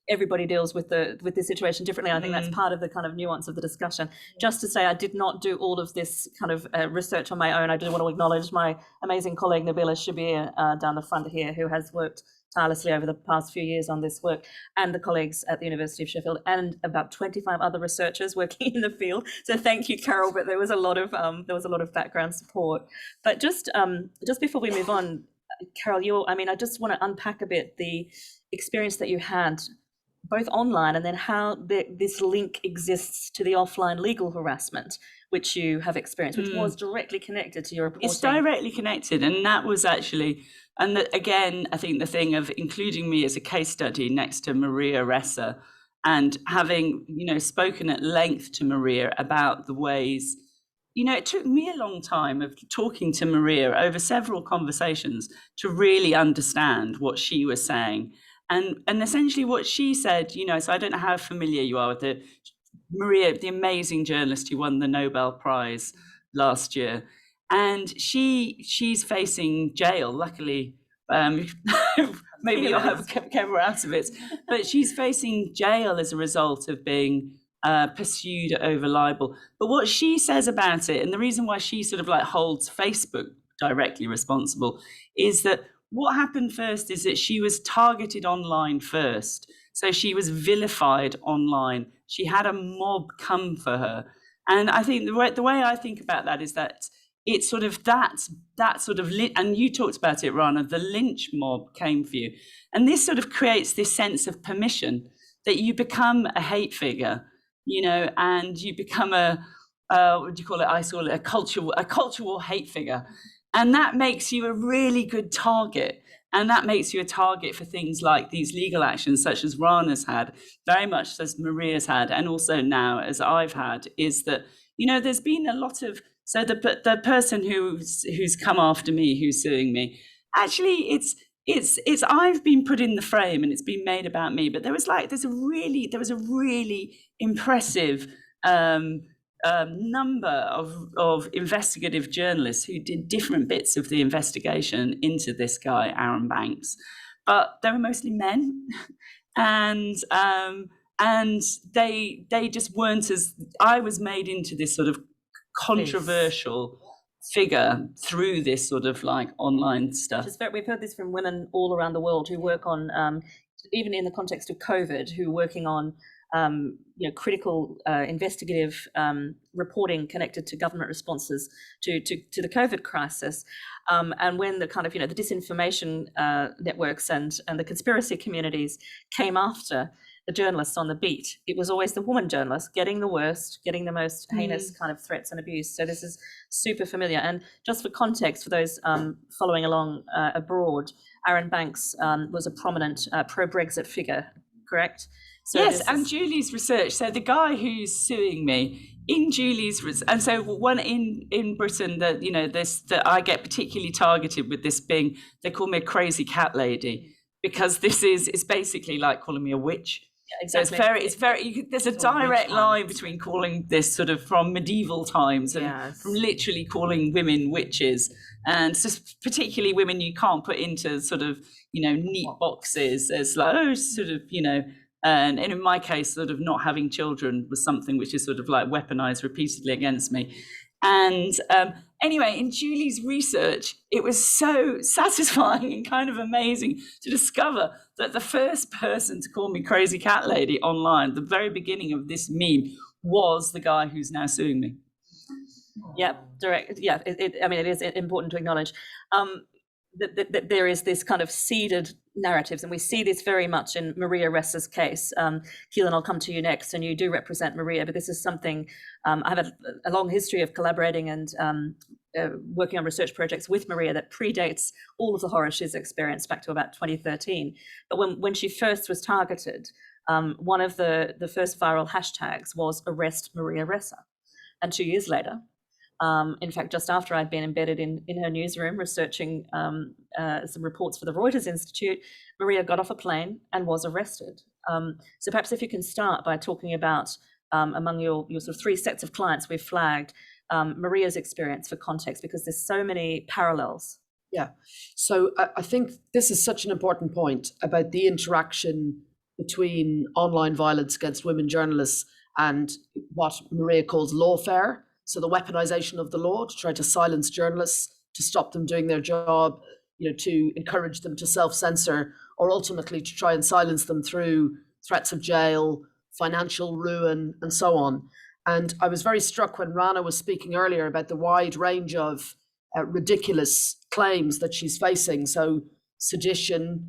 everybody deals with this situation differently. I think that's part of the kind of nuance of the discussion. Just to say, I did not do all of this kind of research on my own. I do want to acknowledge my amazing colleague Nobel Shabir down the front here, who has worked tirelessly over the past few years on this work, and the colleagues at the University of Sheffield, and about 25 other researchers working in the field. So thank you, Carole. But there was a lot of background support. But just before we move on, Carole, I just want to unpack a bit the experience that you had both online, and then how this link exists to the offline legal harassment which you have experienced, which was directly connected to your reporting. It's directly connected, and that was actually, again, I think the thing of including me as a case study next to Maria Ressa, and having, spoken at length to Maria about the ways, it took me a long time of talking to Maria over several conversations to really understand what she was saying. And essentially what she said, so I don't know how familiar you are with Maria, the amazing journalist who won the Nobel Prize last year. And she's facing jail, luckily. Maybe I'll have kept her out of it. But she's facing jail as a result of being pursued over libel. But what she says about it, and the reason why she sort of holds Facebook directly responsible, is that what happened first is that she was targeted online first. So she was vilified online. She had a mob come for her. And I think the way I think about that is that it's sort of that sort of, and you talked about it, Rana, the lynch mob came for you. And this sort of creates this sense of permission that you become a hate figure, and you become what do you call it? I call it a cultural hate figure. And that makes you a really good target. And that makes you a target for things like these legal actions, such as Rana's had, very much as Maria's had, and also now as I've had, is that, there's been a lot of, so the person who's come after me, who's suing me, actually it's I've been put in the frame and it's been made about me, but there was a really impressive number of investigative journalists who did different bits of the investigation into this guy, Aaron Banks, but they were mostly men, and they just weren't as, I was made into this sort of controversial figure through this sort of like online stuff. We've heard this from women all around the world who work on, even in the context of COVID, who are working on critical investigative reporting connected to government responses to the COVID crisis. And when the kind of, the disinformation networks and the conspiracy communities came after the journalists on the beat, it was always the woman journalist getting the worst, getting the most heinous kind of threats and abuse. So this is super familiar. And just for context, for those following along abroad, Aaron Banks was a prominent pro-Brexit figure, correct? So yes, and Julie's research. So the guy who's suing me, in Julie's, and so one in Britain that that I get particularly targeted with this being, they call me a crazy cat lady, because this is basically like calling me a witch. Yeah, exactly. So it's very there's a direct line between calling this sort of from medieval times and from literally calling women witches, and just particularly women you can't put into sort of neat boxes as like sort of and in my case, sort of not having children was something which is sort of like weaponized repeatedly against me. And anyway, in Julie's research, it was so satisfying and kind of amazing to discover that the first person to call me crazy cat lady online, the very beginning of this meme, was the guy who's now suing me. Yeah, direct. Yeah, it is important to acknowledge that there is this kind of seeded narratives, and we see this very much in Maria Ressa's case. Keelan, I'll come to you next, and you do represent Maria, but this is something I've had a long history of collaborating and working on research projects with Maria that predates all of the horror she's experienced back to about 2013. But when she first was targeted, one of the first viral hashtags was arrest Maria Ressa. And 2 years later, in fact, just after I'd been embedded in her newsroom researching some reports for the Reuters Institute, Maria got off a plane and was arrested. So perhaps if you can start by talking about, among your sort of three sets of clients we've flagged, Maria's experience for context, because there's so many parallels. Yeah, so I think this is such an important point about the interaction between online violence against women journalists and what Maria calls lawfare. So the weaponization of the law to try to silence journalists, to stop them doing their job, to encourage them to self-censor, or ultimately to try and silence them through threats of jail, financial ruin, and so on. And I was very struck when Rana was speaking earlier about the wide range of ridiculous claims that she's facing. So sedition,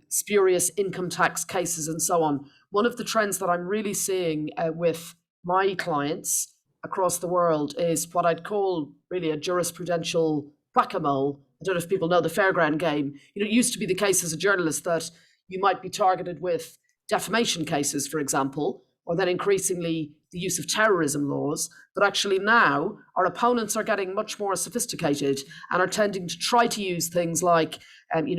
spurious income tax cases, and so on. One of the trends that I'm really seeing with my clients across the world is what I'd call really a jurisprudential whack-a-mole. I don't know if people know the fairground game. It used to be the case as a journalist that you might be targeted with defamation cases, for example, or then increasingly the use of terrorism laws. But actually now our opponents are getting much more sophisticated and are tending to try to use things like,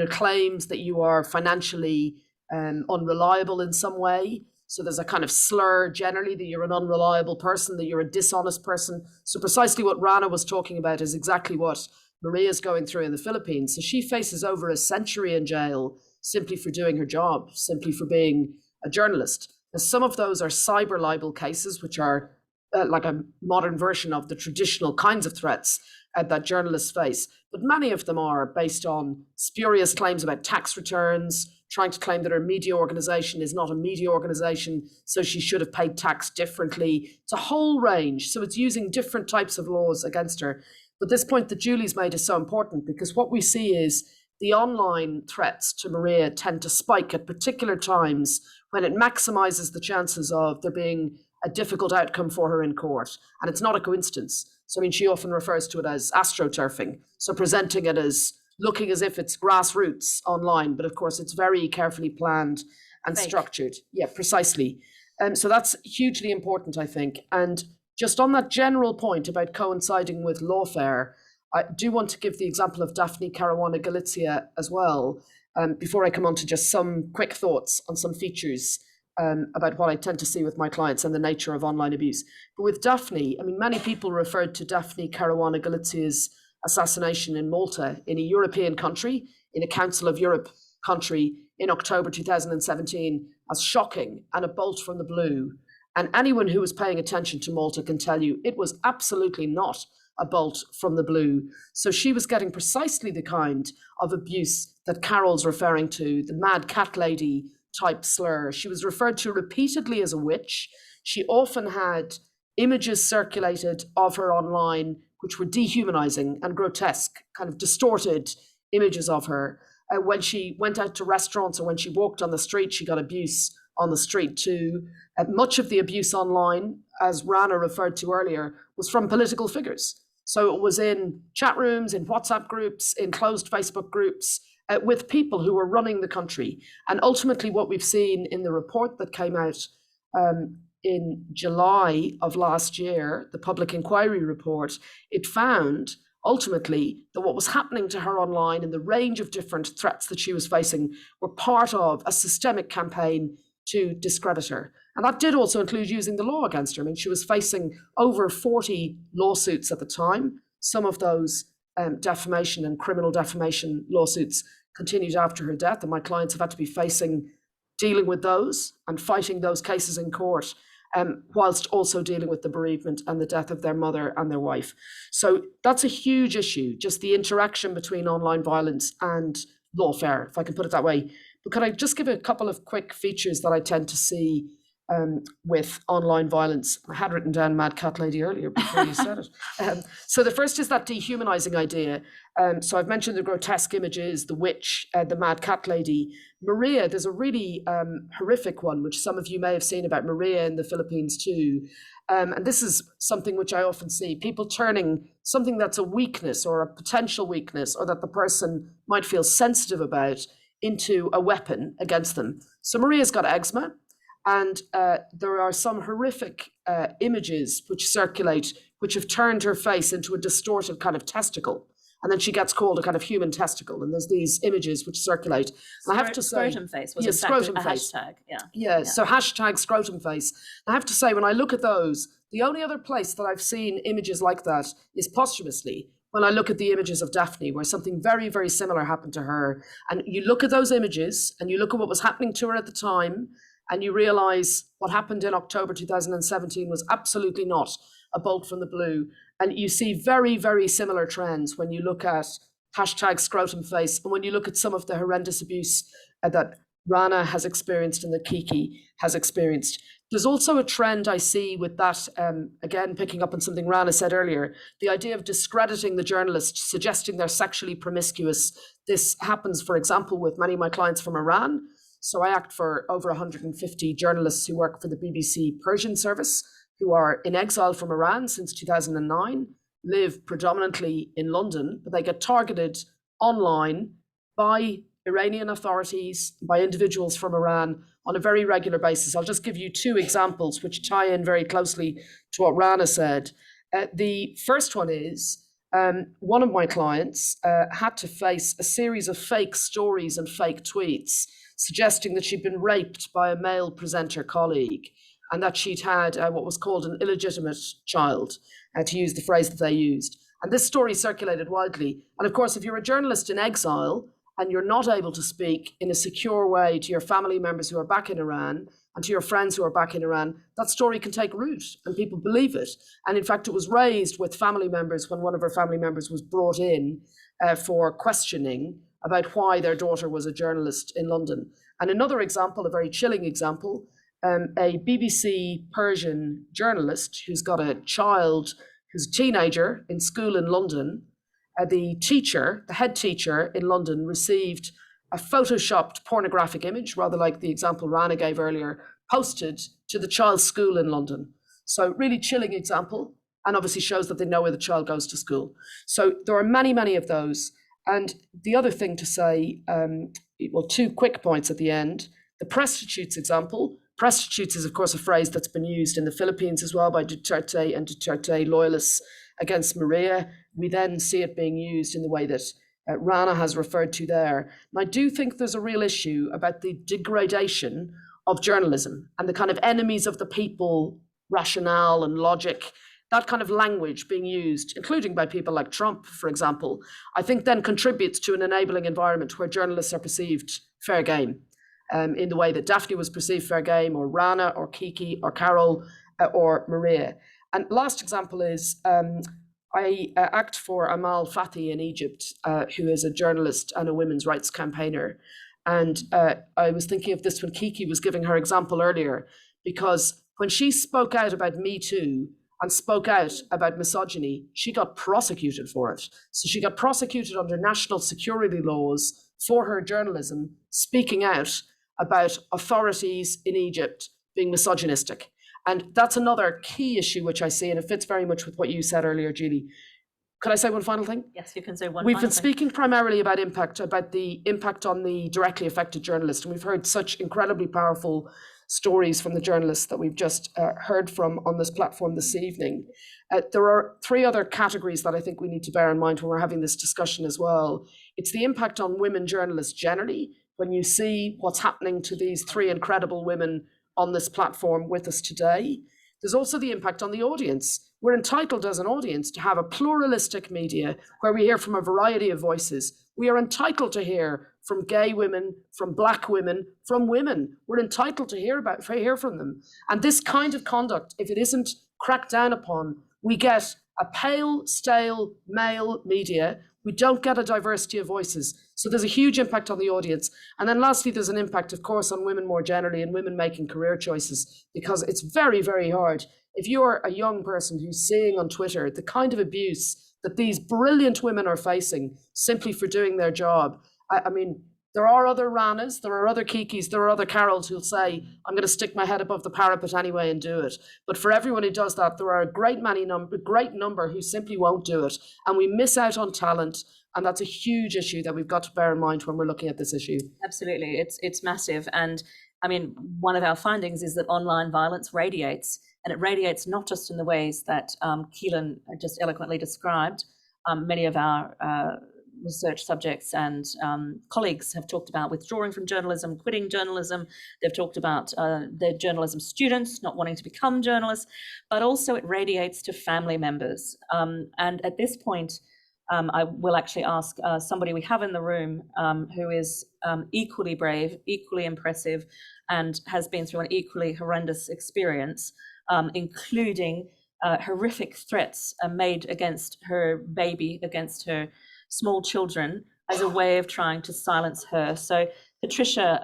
claims that you are financially unreliable in some way. So there's a kind of slur generally that you're an unreliable person, that you're a dishonest person. So precisely what Rana was talking about is exactly what Maria's going through in the Philippines. So she faces over a century in jail simply for doing her job, simply for being a journalist. And some of those are cyber libel cases, which are like a modern version of the traditional kinds of threats that journalists face. But many of them are based on spurious claims about tax returns, trying to claim that her media organization is not a media organization, so she should have paid tax differently. It's a whole range. So it's using different types of laws against her. But this point that Julie's made is so important, because what we see is the online threats to Maria tend to spike at particular times when it maximizes the chances of there being a difficult outcome for her in court. And it's not a coincidence. So, I mean, she often refers to it as astroturfing. So presenting it as looking as if it's grassroots online, but of course it's very carefully planned and structured. Yeah, precisely. So that's hugely important, I think. And just on that general point about coinciding with lawfare, I do want to give the example of Daphne Caruana Galizia as well, before I come on to just some quick thoughts on some features about what I tend to see with my clients and the nature of online abuse. But with Daphne, I mean, many people referred to Daphne Caruana Galizia's assassination in Malta, in a European country, in a Council of Europe country in October 2017, as shocking and a bolt from the blue. And anyone who was paying attention to Malta can tell you it was absolutely not a bolt from the blue. So she was getting precisely the kind of abuse that Carole's referring to, the mad cat lady type slur. She was referred to repeatedly as a witch. She often had images circulated of her online which were dehumanizing and grotesque, kind of distorted images of her. When she went out to restaurants or when she walked on the street, she got abuse on the street too. Much of the abuse online, as Rana referred to earlier, was from political figures. So it was in chat rooms, in WhatsApp groups, in closed Facebook groups, with people who were running the country. And ultimately what we've seen in the report that came out in July of last year, the public inquiry report, it found ultimately that what was happening to her online and the range of different threats that she was facing were part of a systemic campaign to discredit her. And that did also include using the law against her. I mean, she was facing over 40 lawsuits at the time. Some of those defamation and criminal defamation lawsuits continued after her death, and my clients have had to be dealing with those and fighting those cases in court, whilst also dealing with the bereavement and the death of their mother and their wife. So that's a huge issue, just the interaction between online violence and lawfare, if I can put it that way. But could I just give a couple of quick features that I tend to see with online violence? I had written down Mad Cat Lady earlier before you said it. So the first is that dehumanizing idea. So I've mentioned the grotesque images, the witch, the Mad Cat Lady. Maria, there's a really horrific one, which some of you may have seen about Maria in the Philippines too. And this is something which I often see, people turning something that's a weakness or a potential weakness or that the person might feel sensitive about into a weapon against them. So Maria's got eczema, and there are some horrific images which circulate, which have turned her face into a distorted kind of testicle. And then she gets called a kind of human testicle. And there's these images which circulate. And I have to say, scrotum face was scrotum a face. hashtag. Yeah, so hashtag scrotum face. I have to say, when I look at those, the only other place that I've seen images like that is posthumously, when I look at the images of Daphne, where something very, very similar happened to her. And you look at those images and you look at what was happening to her at the time, and you realize what happened in October 2017 was absolutely not a bolt from the blue. And you see very, very similar trends when you look at hashtag scrotum face and when you look at some of the horrendous abuse that Rana has experienced and that Kiki has experienced. There's also a trend I see with that, again, picking up on something Rana said earlier, the idea of discrediting the journalist, suggesting they're sexually promiscuous. This happens, for example, with many of my clients from Iran. So I act for over 150 journalists who work for the BBC Persian service, who are in exile from Iran since 2009, live predominantly in London, but they get targeted online by Iranian authorities, by individuals from Iran on a very regular basis. I'll just give you two examples which tie in very closely to what Rana said. The first one is one of my clients had to face a series of fake stories and fake tweets suggesting that she'd been raped by a male presenter colleague and that she'd had what was called an illegitimate child, to use the phrase that they used. And this story circulated widely. And of course, if you're a journalist in exile and you're not able to speak in a secure way to your family members who are back in Iran and to your friends who are back in Iran, that story can take root and people believe it. And in fact, it was raised with family members when one of her family members was brought in for questioning about why their daughter was a journalist in London. And another example, a very chilling example, a BBC Persian journalist who's got a child who's a teenager in school in London. The head teacher in London, received a photoshopped pornographic image, rather like the example Rana gave earlier, posted to the child's school in London. So really chilling example, and obviously shows that they know where the child goes to school. So there are many, many of those. And the other thing to say, well, 2 quick points at the end. The prostitutes example. Prostitutes is, of course, a phrase that's been used in the Philippines as well by Duterte and Duterte loyalists against Maria. We then see it being used in the way that Rana has referred to there. And I do think there's a real issue about the degradation of journalism and the kind of enemies of the people rationale and logic, that kind of language being used, including by people like Trump, for example, I think then contributes to an enabling environment where journalists are perceived fair game, in the way that Daphne was perceived fair game, or Rana, or Kiki, or Carole, or Maria. And last example is, I act for Amal Fathi in Egypt, who is a journalist and a women's rights campaigner. And I was thinking of this when Kiki was giving her example earlier, because when she spoke out about Me Too and spoke out about misogyny, she got prosecuted for it. So she got prosecuted under national security laws for her journalism, speaking out about authorities in Egypt being misogynistic. And that's another key issue which I see, and it fits very much with what you said earlier, Julie. Could I say one final thing? Yes, you can say one We've final been thing. speaking primarily about the impact on the directly affected journalist. And we've heard such incredibly powerful stories from the journalists that we've just heard from on this platform this evening. There are 3 other categories that I think we need to bear in mind when we're having this discussion as well. It's the impact on women journalists generally, when you see what's happening to these 3 incredible women on this platform with us today. There's also the impact on the audience. We're entitled as an audience to have a pluralistic media where we hear from a variety of voices. We are entitled to hear from gay women, from Black women, from women. We're entitled to hear from them. And this kind of conduct, if it isn't cracked down upon, we get a pale, stale male media. We don't get a diversity of voices. So there's a huge impact on the audience. And then lastly, there's an impact, of course, on women more generally and women making career choices, because it's very, very hard. If you're a young person who's seeing on Twitter the kind of abuse that these brilliant women are facing simply for doing their job, I mean, there are other Ranas, there are other Kikis, there are other Carols who'll say, I'm going to stick my head above the parapet anyway and do it. But for everyone who does that, there are a great number who simply won't do it. And we miss out on talent. And that's a huge issue that we've got to bear in mind when we're looking at this issue. Absolutely, it's massive. And I mean, one of our findings is that online violence radiates, and it radiates not just in the ways that Keelan just eloquently described. Many of our research subjects and colleagues have talked about withdrawing from journalism, quitting journalism. They've talked about their journalism students not wanting to become journalists, but also it radiates to family members. And at this point, I will actually ask somebody we have in the room who is equally brave, equally impressive, and has been through an equally horrendous experience, including horrific threats made against her baby, against her small children, as a way of trying to silence her. So Patricia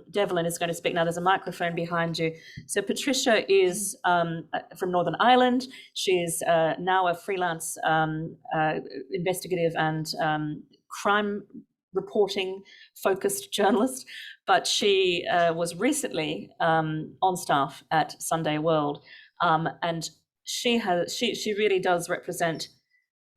Devlin is going to speak now. There's a microphone behind you. So Patricia is from Northern Ireland. She's now a freelance investigative and crime reporting focused journalist, but she was recently on staff at Sunday World, and she really does represent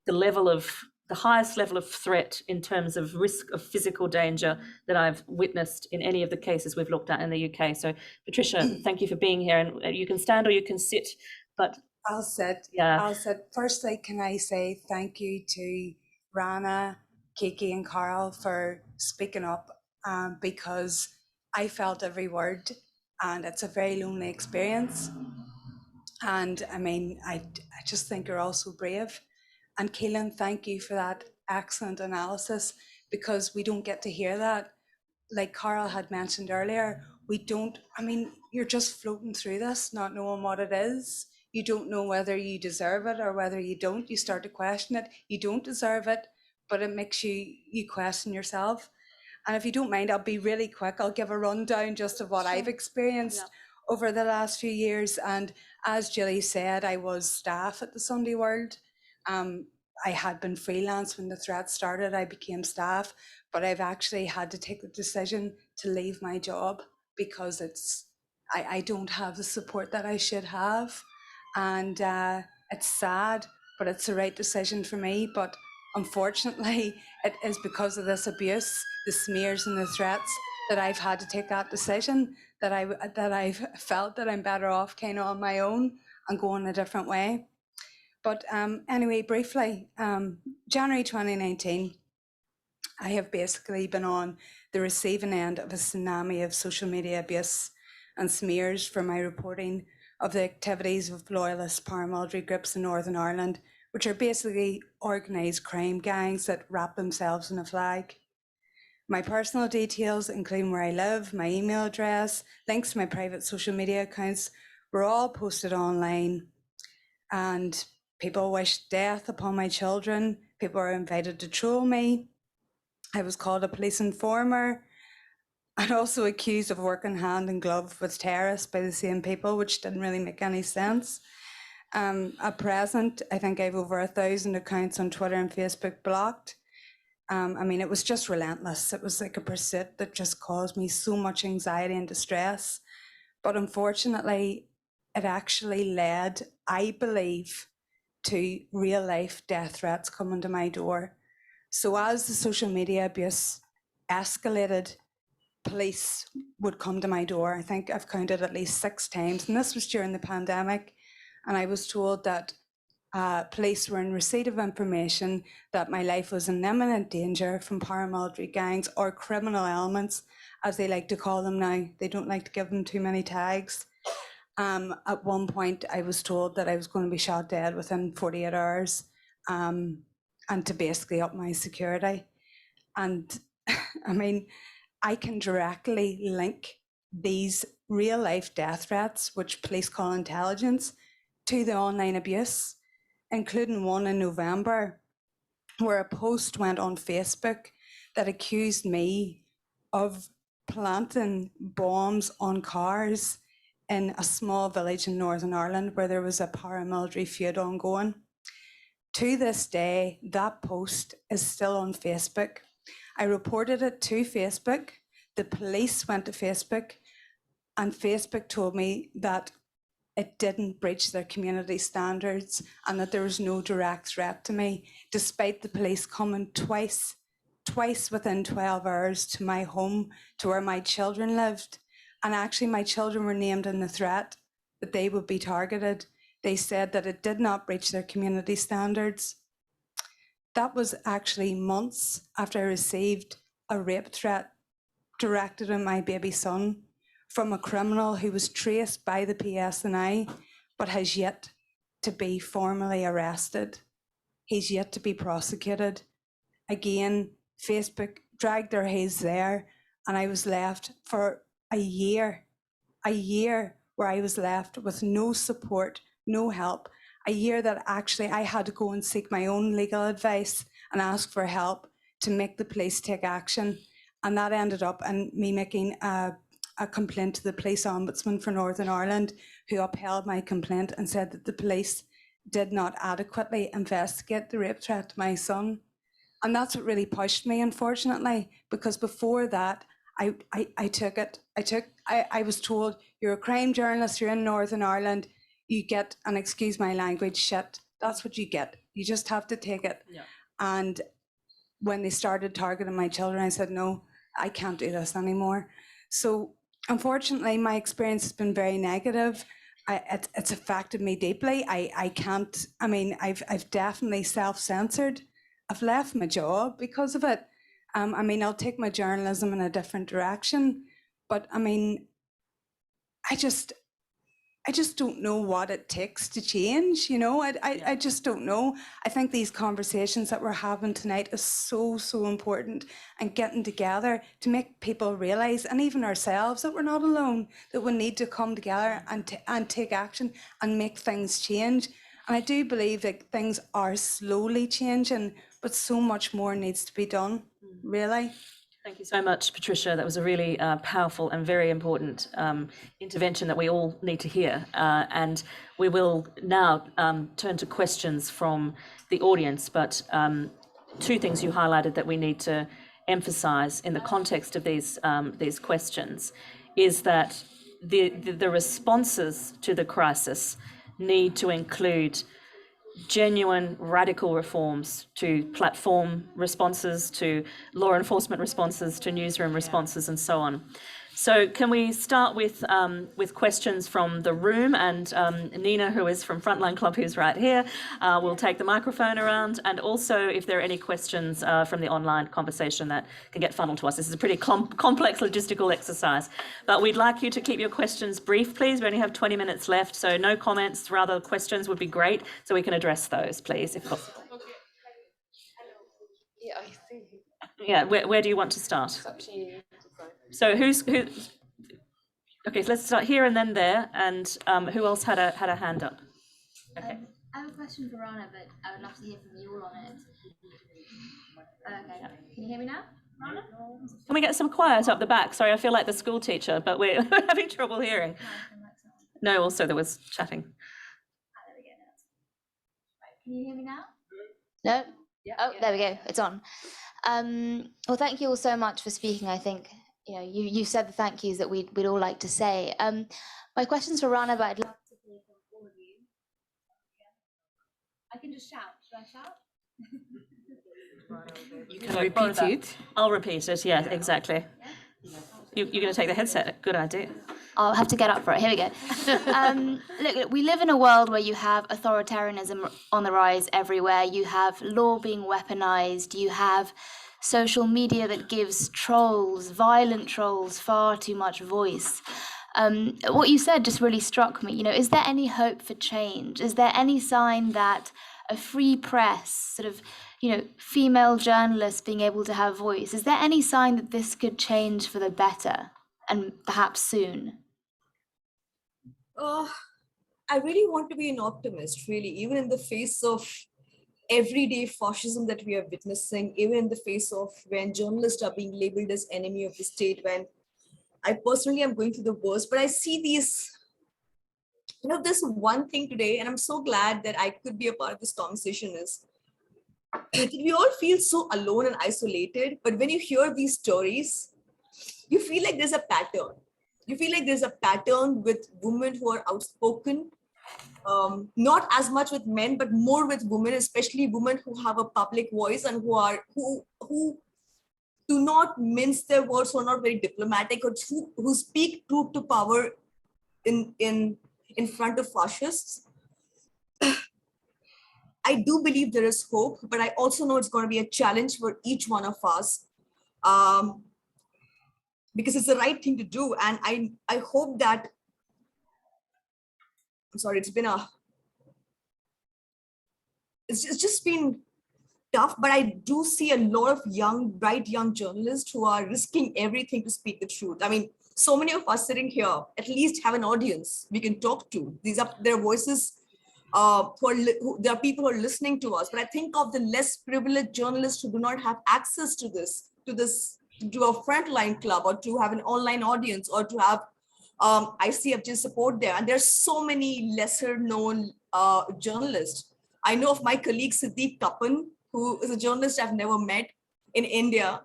the highest level of threat in terms of risk of physical danger that I've witnessed in any of the cases we've looked at in the UK. So Patricia, thank you for being here, and you can stand or you can sit, but I'll sit. yeah. I'll sit. Firstly, can I say thank you to Rana, Kiki and Carole for speaking up, because I felt every word, and it's a very lonely experience. And I mean, I just think you're all so brave. And Keelan, thank you for that excellent analysis, because we don't get to hear that. Like Carole had mentioned earlier, you're just floating through this, not knowing what it is. You don't know whether you deserve it or whether you don't. You start to question it. You don't deserve it, but it makes you question yourself. And if you don't mind, I'll be really quick. I'll give a rundown just of what I've experienced over the last few years. And as Julie said, I was staff at the Sunday World. I had been freelance when the threat started. I became staff, but I've actually had to take the decision to leave my job because I don't have the support that I should have. And it's sad, but it's the right decision for me. But unfortunately, it is because of this abuse, the smears and the threats, that I've had to take that decision, that I've felt that I'm better off kind of on my own and going a different way. But anyway, briefly, January 2019, I have basically been on the receiving end of a tsunami of social media abuse and smears for my reporting of the activities of loyalist paramilitary groups in Northern Ireland, which are basically organised crime gangs that wrap themselves in a flag. My personal details, including where I live, my email address, links to my private social media accounts, were all posted online. And people wished death upon my children. People were invited to troll me. I was called a police informer and also accused of working hand in glove with terrorists by the same people, which didn't really make any sense. At present, I think I have over 1,000 accounts on Twitter and Facebook blocked. I mean, it was just relentless. It was like a pursuit that just caused me so much anxiety and distress. But unfortunately, it actually led, I believe, to real life death threats coming to my door. So as the social media abuse escalated, police would come to my door. I think I've counted at least 6 times, and this was during the pandemic. And I was told that police were in receipt of information that my life was in imminent danger from paramilitary gangs or criminal elements, as they like to call them now. They don't like to give them too many tags. At one point, I was told that I was going to be shot dead within 48 hours and to basically up my security. And I mean, I can directly link these real life death threats, which police call intelligence, to the online abuse, including one in November, where a post went on Facebook that accused me of planting bombs on cars in a small village in Northern Ireland where there was a paramilitary feud ongoing. To this day, that post is still on Facebook. I reported it to Facebook. The police went to Facebook, and Facebook told me that it didn't breach their community standards and that there was no direct threat to me, despite the police coming twice within 12 hours to my home, to where my children lived. And actually my children were named in the threat that they would be targeted. They said that it did not breach their community standards. That was actually months after I received a rape threat directed at my baby son from a criminal who was traced by the PSNI, but has yet to be formally arrested. He's yet to be prosecuted. Again, Facebook dragged their heels there, and I was left for a year where I was left with no support, no help, a year that actually I had to go and seek my own legal advice and ask for help to make the police take action. And that ended up in me making a complaint to the police ombudsman for Northern Ireland, who upheld my complaint and said that the police did not adequately investigate the rape threat to my son. And that's what really pushed me, unfortunately, because before that, I was told, you're a crime journalist, you're in Northern Ireland, you get, and excuse my language, shit. That's what you get. You just have to take it. Yeah. And when they started targeting my children, I said, no, I can't do this anymore. So unfortunately, my experience has been very negative. It's affected me deeply. I've definitely self-censored. I've left my job because of it. I'll take my journalism in a different direction, but I just don't know what it takes to change, I just don't know. I think these conversations that we're having tonight is so important, and getting together to make people realise, and even ourselves, that we're not alone, that we need to come together and take action and make things change. And I do believe that things are slowly changing, but so much more needs to be done, really. Thank you so much, Patricia. That was a really powerful and very important intervention that we all need to hear. And we will now turn to questions from the audience. But two things you highlighted that we need to emphasize in the context of these questions is that the responses to the crisis need to include genuine radical reforms to platform responses, to law enforcement responses, to newsroom responses, and so on. So can we start with questions from the room? And Nina, who is from Frontline Club, who's right here, will take the microphone around. And also, if there are any questions from the online conversation that can get funneled to us. This is a pretty complex logistical exercise. But we'd like you to keep your questions brief, please. We only have 20 minutes left, so no comments, rather questions would be great, so we can address those, please, if possible. Yeah, I see. Yeah, where do you want to start? It's up to you. So who? Okay, so let's start here and then there. And who else had a hand up? Okay. I have a question for Rana, but I would love to hear from you all on it. Okay, can you hear me now, Rana? Can we get some quiet up the back? Sorry, I feel like the school teacher, but we're having trouble hearing. No, also there was chatting. There we go. Right, can you hear me now? No? Yeah. Oh, there we go. It's on. Well, thank you all so much for speaking. I think you said the thank yous that we'd all like to say. My question's for Rana, but I'd love to hear from all of you. I can just shout. Should I shout? You can repeat it. I'll repeat it. Yeah, exactly. You're going to take the headset. Good idea. I'll have to get up for it. Here we go. Look, we live in a world where you have authoritarianism on the rise everywhere. You have law being weaponized. You have social media that gives trolls, violent trolls, far too much voice. What you said just really struck me. Is there any hope for change? Is there any sign that a free press, sort of, female journalists being able to have voice, is there any sign that this could change for the better, and perhaps soon? I really want to be an optimist, really, even in the face of everyday fascism that we are witnessing, even in the face of when journalists are being labeled as enemy of the state, when I personally am going through the worst, but I see these, this one thing today, and I'm so glad that I could be a part of this conversation, is that we all feel so alone and isolated, but when you hear these stories, you feel like there's a pattern. You feel like there's a pattern with women who are outspoken, not as much with men, but more with women, especially women who have a public voice and who do not mince their words, who are not very diplomatic, or who speak truth to power in front of fascists. I do believe there is hope, but I also know it's going to be a challenge for each one of us. Because it's the right thing to do. And I hope that, I'm sorry, it's just been tough, but I do see a lot of bright young journalists who are risking everything to speak the truth. I mean, so many of us sitting here at least have an audience we can talk to. Their voices, there are people who are listeing to us, but I think of the less privileged journalists who do not have access to to a Frontline Club, or to have an online audience, or to have ICFJ support there. And there's so many lesser known journalists. I know of my colleague Siddiq Kapan, who is a journalist I've never met in India.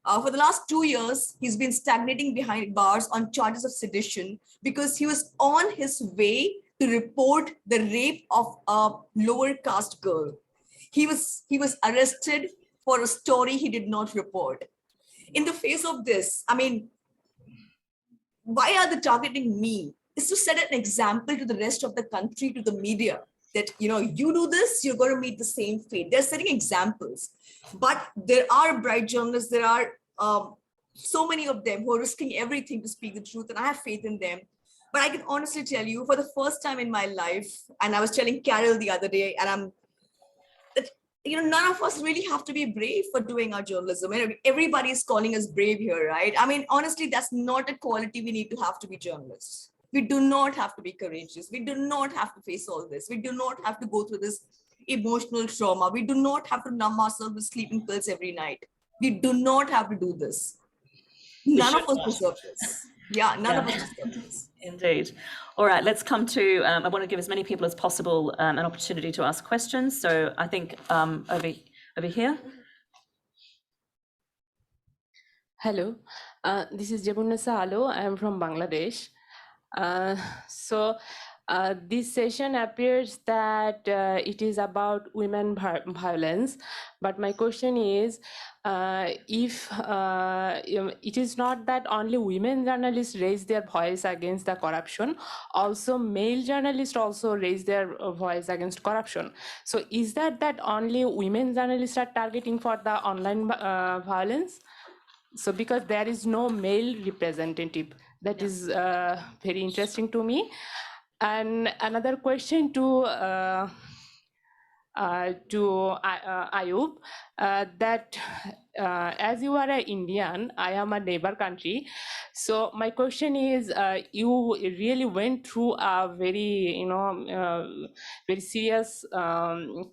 For the last 2 years, he's been stagnating behind bars on charges of sedition because he was on his way to report the rape of a lower caste girl. He was arrested for a story he did not report. In the face of this, I mean, why are they targeting me? It's to set an example to the rest of the country, to the media, that, you do this, you're going to meet the same fate. They're setting examples. But there are bright journalists, there are so many of them who are risking everything to speak the truth, and I have faith in them. But I can honestly tell you, for the first time in my life, and I was telling Carole the other day, and none of us really have to be brave for doing our journalism. Everybody is calling us brave here, right? I mean, honestly, that's not a quality we need to have to be journalists. We do not have to be courageous. We do not have to face all this. We do not have to go through this emotional trauma. We do not have to numb ourselves with sleeping pills every night. We do not have to do this. None of us deserve this. Yeah, none of us deserve this. Indeed. All right, let's come to, I want to give as many people as possible an opportunity to ask questions. So I think over here. Hello, this is Jabunasa Alo. I am from Bangladesh. This session appears that it is about women violence, but my question is, if it is not that only women journalists raise their voice against the corruption, also male journalists also raise their voice against corruption. So is that only women journalists are targeting for the online violence? So because there is no male representative, that is very interesting to me. And another question to Ayyub, that as you are an Indian, I am a neighbor country. So my question is, you really went through a very, very serious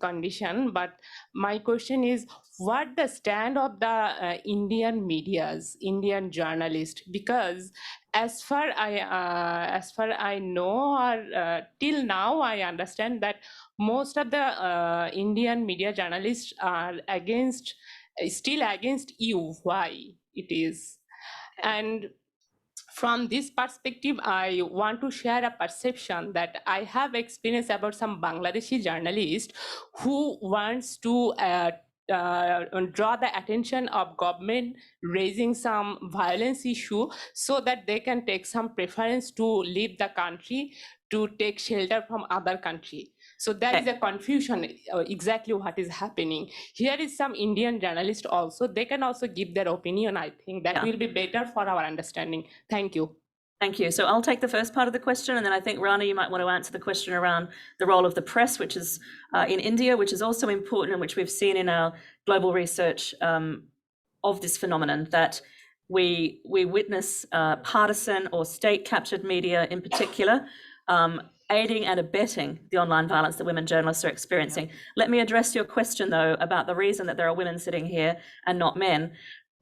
condition. But my question is, what the stand of the Indian medias, Indian journalists? Because as far I know, or till now, I understand that most of the Indian media journalists are still against you. Why it is? And from this perspective, I want to share a perception that I have experienced about some Bangladeshi journalist who wants to draw the attention of government raising some violence issue so that they can take some preference to leave the country to take shelter from other country. So there is a confusion exactly what is happening. Here is some Indian journalists also, they can also give their opinion. I think that will be better for our understanding. Thank you. Thank you. So I'll take the first part of the question, and then I think, Rana, you might want to answer the question around the role of the press, which is in India, which is also important and which we've seen in our global research of this phenomenon, that we witness partisan or state-captured media in particular aiding and abetting the online violence that women journalists are experiencing. Let me address your question, though, about the reason that there are women sitting here and not men.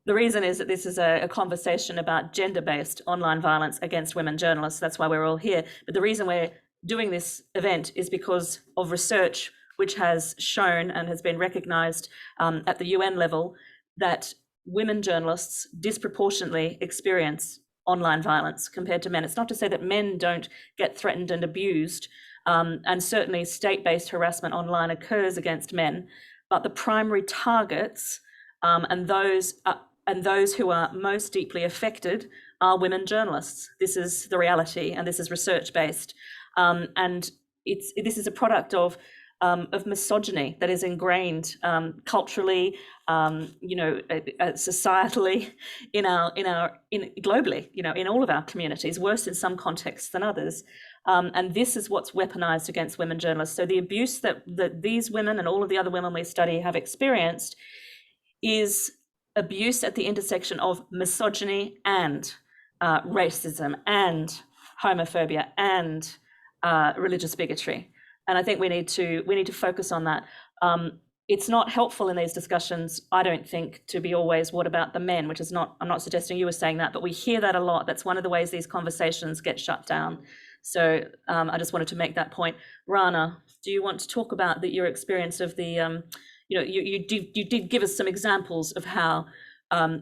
The reason is that this is a conversation about gender-based online violence against women journalists. That's why we're all here. But the reason we're doing this event is because of research which has shown and has been recognized at the UN level that women journalists disproportionately experience online violence compared to men. It's not to say that men don't get threatened and abused, and certainly state-based harassment online occurs against men, but the primary targets and those who are most deeply affected are women journalists. This is the reality, and this is research-based, and this is a product of misogyny that is ingrained culturally, societally, globally, in all of our communities, worse in some contexts than others. And this is what's weaponized against women journalists. So the abuse that these women and all of the other women we study have experienced is abuse at the intersection of misogyny and racism and homophobia and religious bigotry. And I think we need to focus on that. It's not helpful in these discussions, I don't think, to be always, what about the men, which is not, I'm not suggesting you were saying that, but we hear that a lot. That's one of the ways these conversations get shut down. So I just wanted to make that point. Rana, do you want to talk about your experience of the, you did give us some examples of how,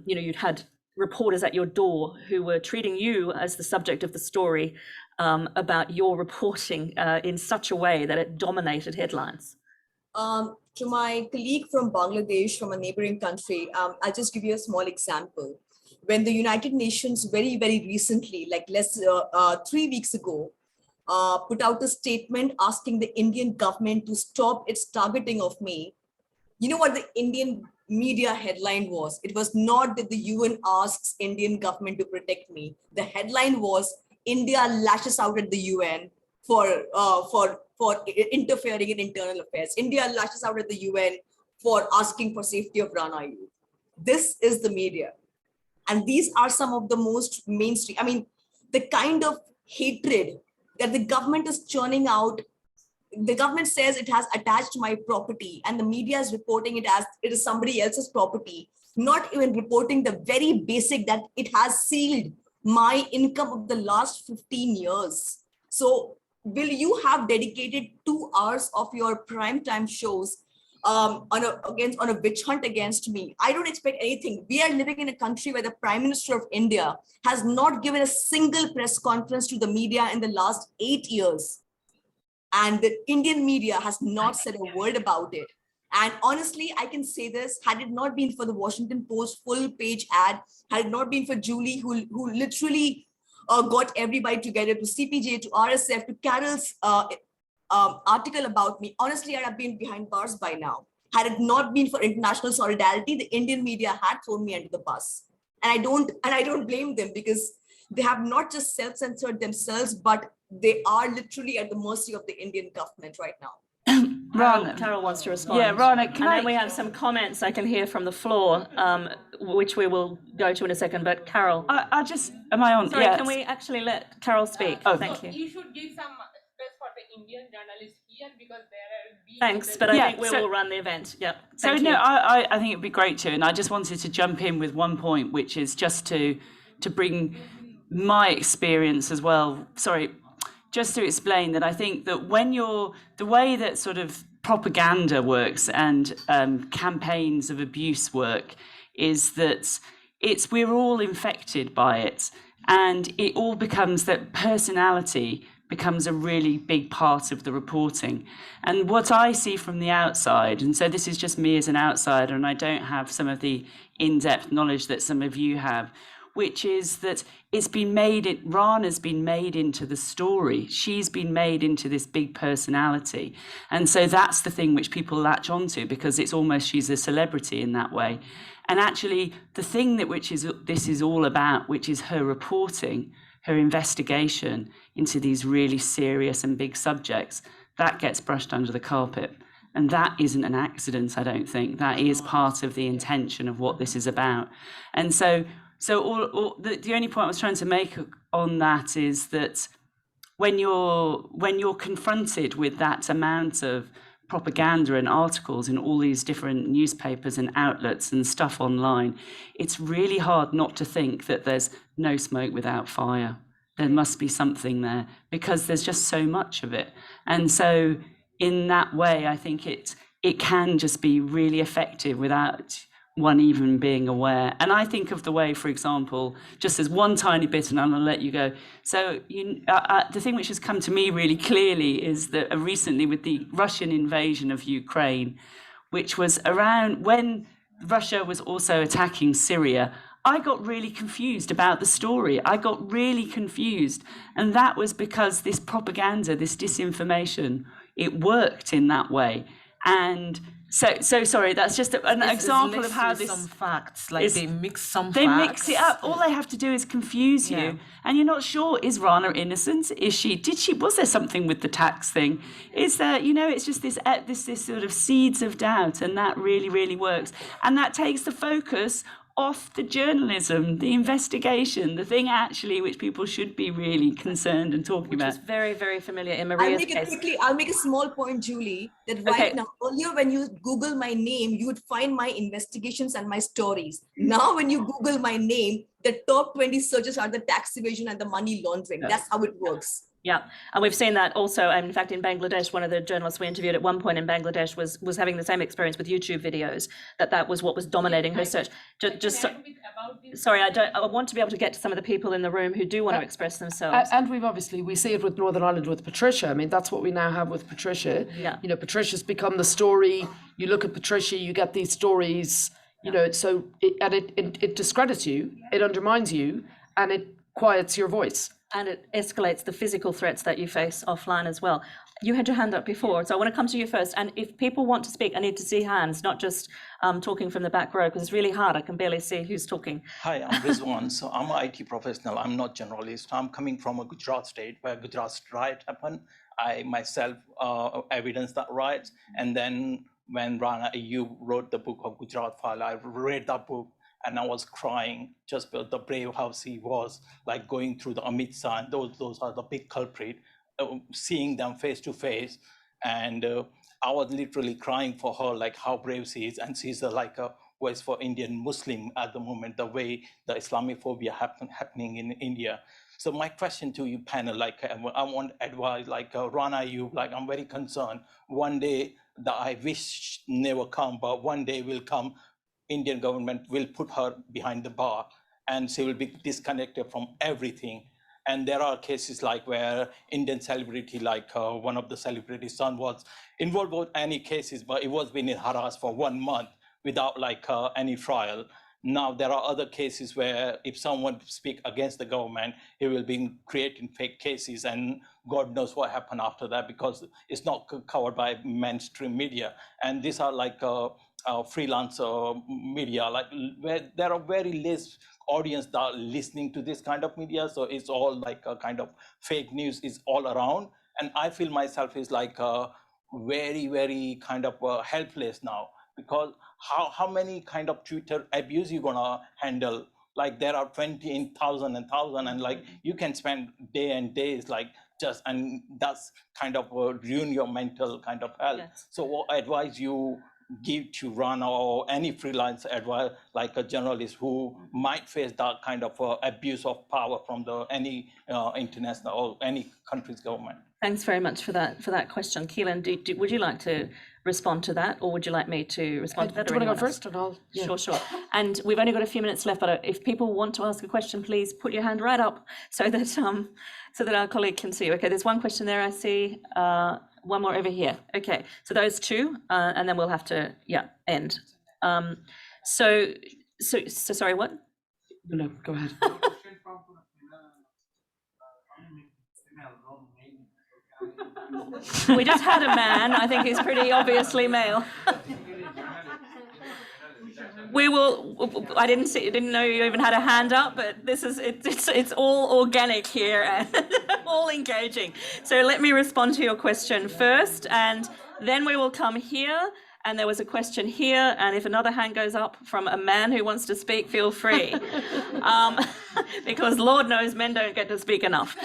you'd had reporters at your door who were treating you as the subject of the story about your reporting in such a way that it dominated headlines. To my colleague from Bangladesh, from a neighboring country, I'll just give you a small example. When the United Nations very, very recently, like 3 weeks ago, put out a statement asking the Indian government to stop its targeting of me, you know what the Indian media headline was? It was not that the UN asks Indian government to protect me. The headline was, India lashes out at the UN for interfering in internal affairs. India lashes out at the UN for asking for safety of Rana Ayyub. This is the media. And these are some of the most mainstream. I mean, the kind of hatred that the government is churning out. The government says it has attached my property and the media is reporting it as it is somebody else's property, not even reporting the very basic that it has sealed my income of the last 15 years. So will you have dedicated 2 hours of your primetime shows on a witch hunt against me? I don't expect anything. We are living in a country where the Prime Minister of India has not given a single press conference to the media in the last 8 years. And the Indian media has not said a word about it. And honestly, I can say this, had it not been for the Washington Post full page ad, had it not been for Julie, who literally got everybody together, to CPJ, to RSF, to Carole's article about me, honestly, I'd have been behind bars by now. Had it not been for international solidarity, the Indian media had thrown me under the bus. And I don't blame them, because they have not just self-censored themselves, but they are literally at the mercy of the Indian government right now. Rana, Carole wants to respond. Yeah, Rana, then we have some comments I can hear from the floor, which we will go to in a second. But Carole, am I on? Sorry, yeah. Can we actually let Carole speak? Thank you. You should give some space for the Indian journalists here, because there are. Thanks, but I think we will run the event. Yeah. I think it'd be great to, and I just wanted to jump in with one point, which is just to bring my experience as well. Sorry. Just to explain that I think that the way that sort of propaganda works and campaigns of abuse work is that we're all infected by it, and it all becomes that personality becomes a really big part of the reporting. And what I see from the outside, and so this is just me as an outsider, and I don't have some of the in-depth knowledge that some of you have, which is that Rana's been made into the story. She's been made into this big personality. And so that's the thing which people latch onto, because it's almost she's a celebrity in that way. And actually the thing this is all about, which is her reporting, her investigation into these really serious and big subjects, that gets brushed under the carpet. And that isn't an accident, I don't think. That is part of the intention of what this is about. And so the only point I was trying to make on that is that when you're confronted with that amount of propaganda and articles in all these different newspapers and outlets and stuff online, it's really hard not to think that there's no smoke without fire. There must be something there, because there's just so much of it. And so in that way, I think it can just be really effective without one even being aware. And I think of the way, for example, just as one tiny bit, and I'm going to let you go. So the thing which has come to me really clearly is that recently with the Russian invasion of Ukraine, which was around when Russia was also attacking Syria, I got really confused about the story. I got really confused. And that was because this propaganda, this disinformation, it worked in that way. And so sorry, that's just an example of how this... some facts, like they mix some They facts. mix it up. All they have to do is confuse you. And you're not sure, is Rana innocent? Was there something with the tax thing? Is there, it's just this sort of seeds of doubt, and that really, really works. And that takes the focus off the journalism, the investigation, the thing actually which people should be really concerned and talking about. Which is very, very familiar in Maria's case. I'll make a small point, Julie, that right now, earlier when you Google my name, you would find my investigations and my stories. Now when you Google my name, the top 20 searches are the tax evasion and the money laundering. That's how it works. Yeah, and we've seen that also. In fact, in Bangladesh, one of the journalists we interviewed at one point in Bangladesh was having the same experience with YouTube videos. That was what was dominating her search. Sorry, I want to be able to get to some of the people in the room who do want to express themselves. And we see it with Northern Ireland with Patricia. I mean, that's what we now have with Patricia. Yeah. Patricia's become the story. You look at Patricia, you get these stories. So it discredits you, it undermines you, and it quiets your voice. And it escalates the physical threats that you face offline as well. You had your hand up before, so I want to come to you first. And if people want to speak, I need to see hands, not just talking from the back row, because it's really hard. I can barely see who's talking. Hi, I'm Rizwan. So I'm an IT professional. I'm not generalist. I'm coming from a Gujarat state where Gujarat riot happened. I myself evidenced that riot. And then when Rana Ayyub wrote the book of Gujarat File, I read that book. and I was crying just because the brave house he was, like going through the Amit Shah, and those are the big culprit, seeing them face to face. And I was literally crying for her, like how brave she is. And she's like a voice for Indian Muslim at the moment, the way the Islamophobia happening in India. So my question to you panel, like I want advice, like Rana Ayyub, like I'm very concerned. One day, I wish never come, but one day will come, Indian government will put her behind the bar and she will be disconnected from everything. And there are cases like where Indian celebrity, like one of the celebrities' son was involved with any cases, but it was being harassed for 1 month without like any trial. Now there are other cases where if someone speak against the government, he will be creating fake cases, and God knows what happened after that because it's not covered by mainstream media. And these are like freelance media, like where there are very less audience that are listening to this kind of media. So it's all like a kind of fake news is all around. And I feel myself is like very, very kind of helpless now, because how many kind of Twitter abuse you gonna handle? Like there are 20,000 and 1,000, and like you can spend day and days like just, and that's kind of ruin your mental kind of health. Yes. So what advice you give to Rana or any freelance advice, like a journalist who might face that kind of abuse of power from any international or any country's government? Thanks very much for that question. Caoilhionn, would you like to respond to that, or would you like me to respond to that? Do you want to go first? And I'll, yeah. Sure. And we've only got a few minutes left, but if people want to ask a question, please put your hand right up so that our colleague can see you. Okay, there's one question there I see. One more over here. Okay, so those two, and then we'll have to end. So sorry, what? No, go ahead. We just had a man. I think he's pretty obviously male. We will. I didn't know you even had a hand up, but this is it's all organic here and all engaging. So let me respond to your question first, and then we will come here. And there was a question here, and if another hand goes up from a man who wants to speak, feel free, because Lord knows men don't get to speak enough.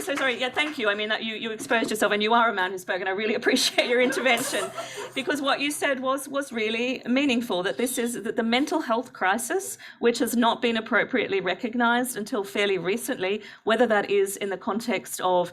So sorry. Yeah, thank you. I mean, you exposed yourself, and you are a man who spoke, and I really appreciate your intervention, because what you said was really meaningful. That that the mental health crisis, which has not been appropriately recognised until fairly recently, whether that is in the context of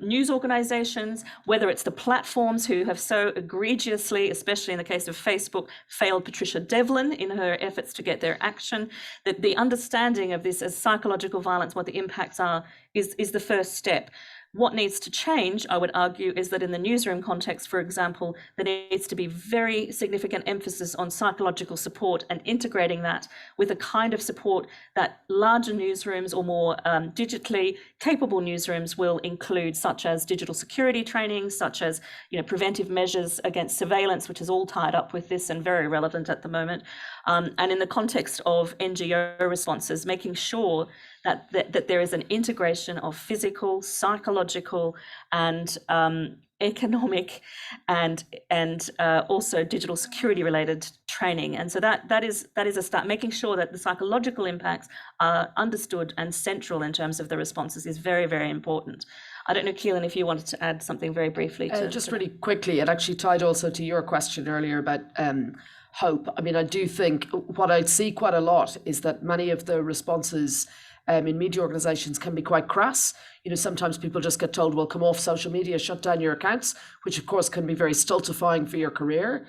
news organisations, whether it's the platforms who have so egregiously, especially in the case of Facebook, failed Patricia Devlin in her efforts to get their action, that the understanding of this as psychological violence, what the impacts are, is the first step. What needs to change, I would argue, is that in the newsroom context, for example, there needs to be very significant emphasis on psychological support and integrating that with a kind of support that larger newsrooms or more digitally capable newsrooms will include, such as digital security training, such as preventive measures against surveillance, which is all tied up with this and very relevant at the moment. And in the context of NGO responses, making sure that there is an integration of physical, psychological, and economic, and also digital security related training. And so that is a start. Making sure that the psychological impacts are understood and central in terms of the responses is very, very important. I don't know, Caoilhionn, if you wanted to add something very briefly. Just really quickly, it actually tied also to your question earlier about hope. I mean, I do think what I see quite a lot is that many of the responses in media organizations can be quite crass. Sometimes people just get told, well, come off social media, shut down your accounts, which of course can be very stultifying for your career.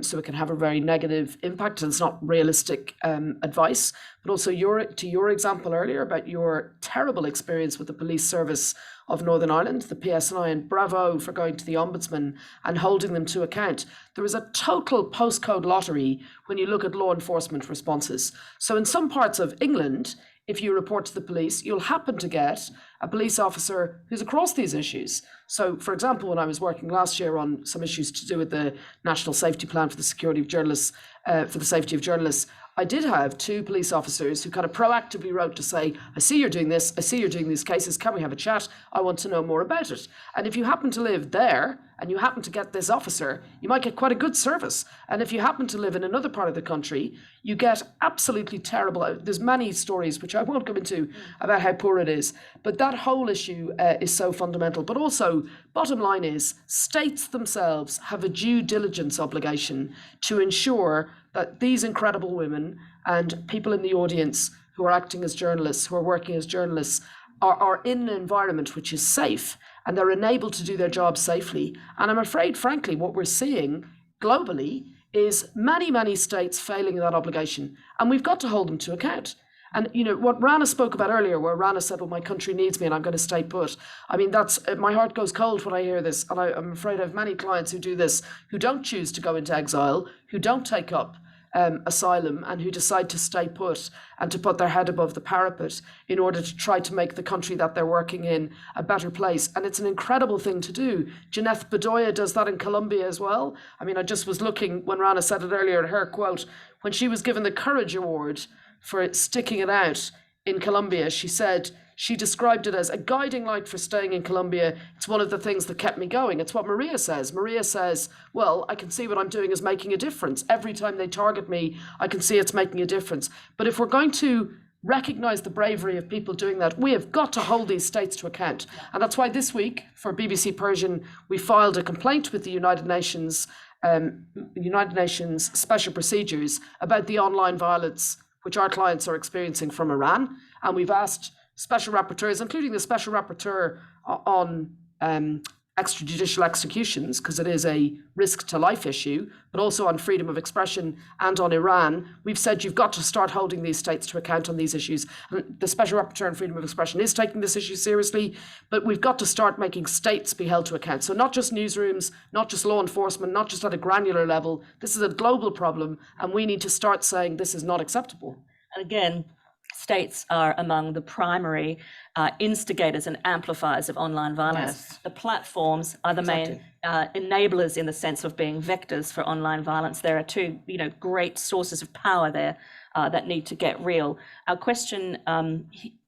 So it can have a very negative impact, and it's not realistic advice. But also to your example earlier about your terrible experience with the police service of Northern Ireland, the PSNI, and bravo for going to the Ombudsman and holding them to account. There is a total postcode lottery when you look at law enforcement responses. So in some parts of England, if you report to the police, you'll happen to get a police officer who's across these issues. So, for example, when I was working last year on some issues to do with the National Safety Plan for the Security of Journalists, for the safety of journalists, I did have 2 police officers who kind of proactively wrote to say, I see you're doing this, I see you're doing these cases, can we have a chat? I want to know more about it. And if you happen to live there and you happen to get this officer, you might get quite a good service. And if you happen to live in another part of the country, you get absolutely terrible, there's many stories which I won't go into about how poor it is, but that whole issue is so fundamental. But also, bottom line is, states themselves have a due diligence obligation to ensure that these incredible women and people in the audience who are acting as journalists, who are working as journalists, are in an environment which is safe and they're enabled to do their job safely. And I'm afraid, frankly, what we're seeing globally is many, many states failing in that obligation. And we've got to hold them to account. And, you know, what Rana spoke about earlier, where Rana said, well, my country needs me and I'm going to stay put. I mean, my heart goes cold when I hear this. And I'm afraid I have many clients who do this, who don't choose to go into exile, who don't take up asylum, and who decide to stay put and to put their head above the parapet in order to try to make the country that they're working in a better place. And it's an incredible thing to do. Janeth Bedoya does that in Colombia as well. I mean, I just was looking, when Rana said it earlier, her quote, when she was given the Courage Award for sticking it out in Colombia, she said, she described it as a guiding light for staying in Colombia. It's one of the things that kept me going. It's what Maria says. Maria says, well, I can see what I'm doing is making a difference. Every time they target me, I can see it's making a difference. But if we're going to recognize the bravery of people doing that, we have got to hold these states to account. And that's why this week, for BBC Persian, we filed a complaint with the United Nations Special Procedures about the online violence which our clients are experiencing from Iran. And we've asked special rapporteurs, including the special rapporteur on extrajudicial executions, because it is a risk to life issue, but also on freedom of expression and on Iran. We've said you've got to start holding these states to account on these issues. And the special rapporteur on freedom of expression is taking this issue seriously, but we've got to start making states be held to account. So not just newsrooms, not just law enforcement, not just at a granular level. This is a global problem, and we need to start saying this is not acceptable. And again, states are among the primary instigators and amplifiers of online violence. Yes. The platforms are the main enablers in the sense of being vectors for online violence. There are 2, great sources of power there that need to get real. Our question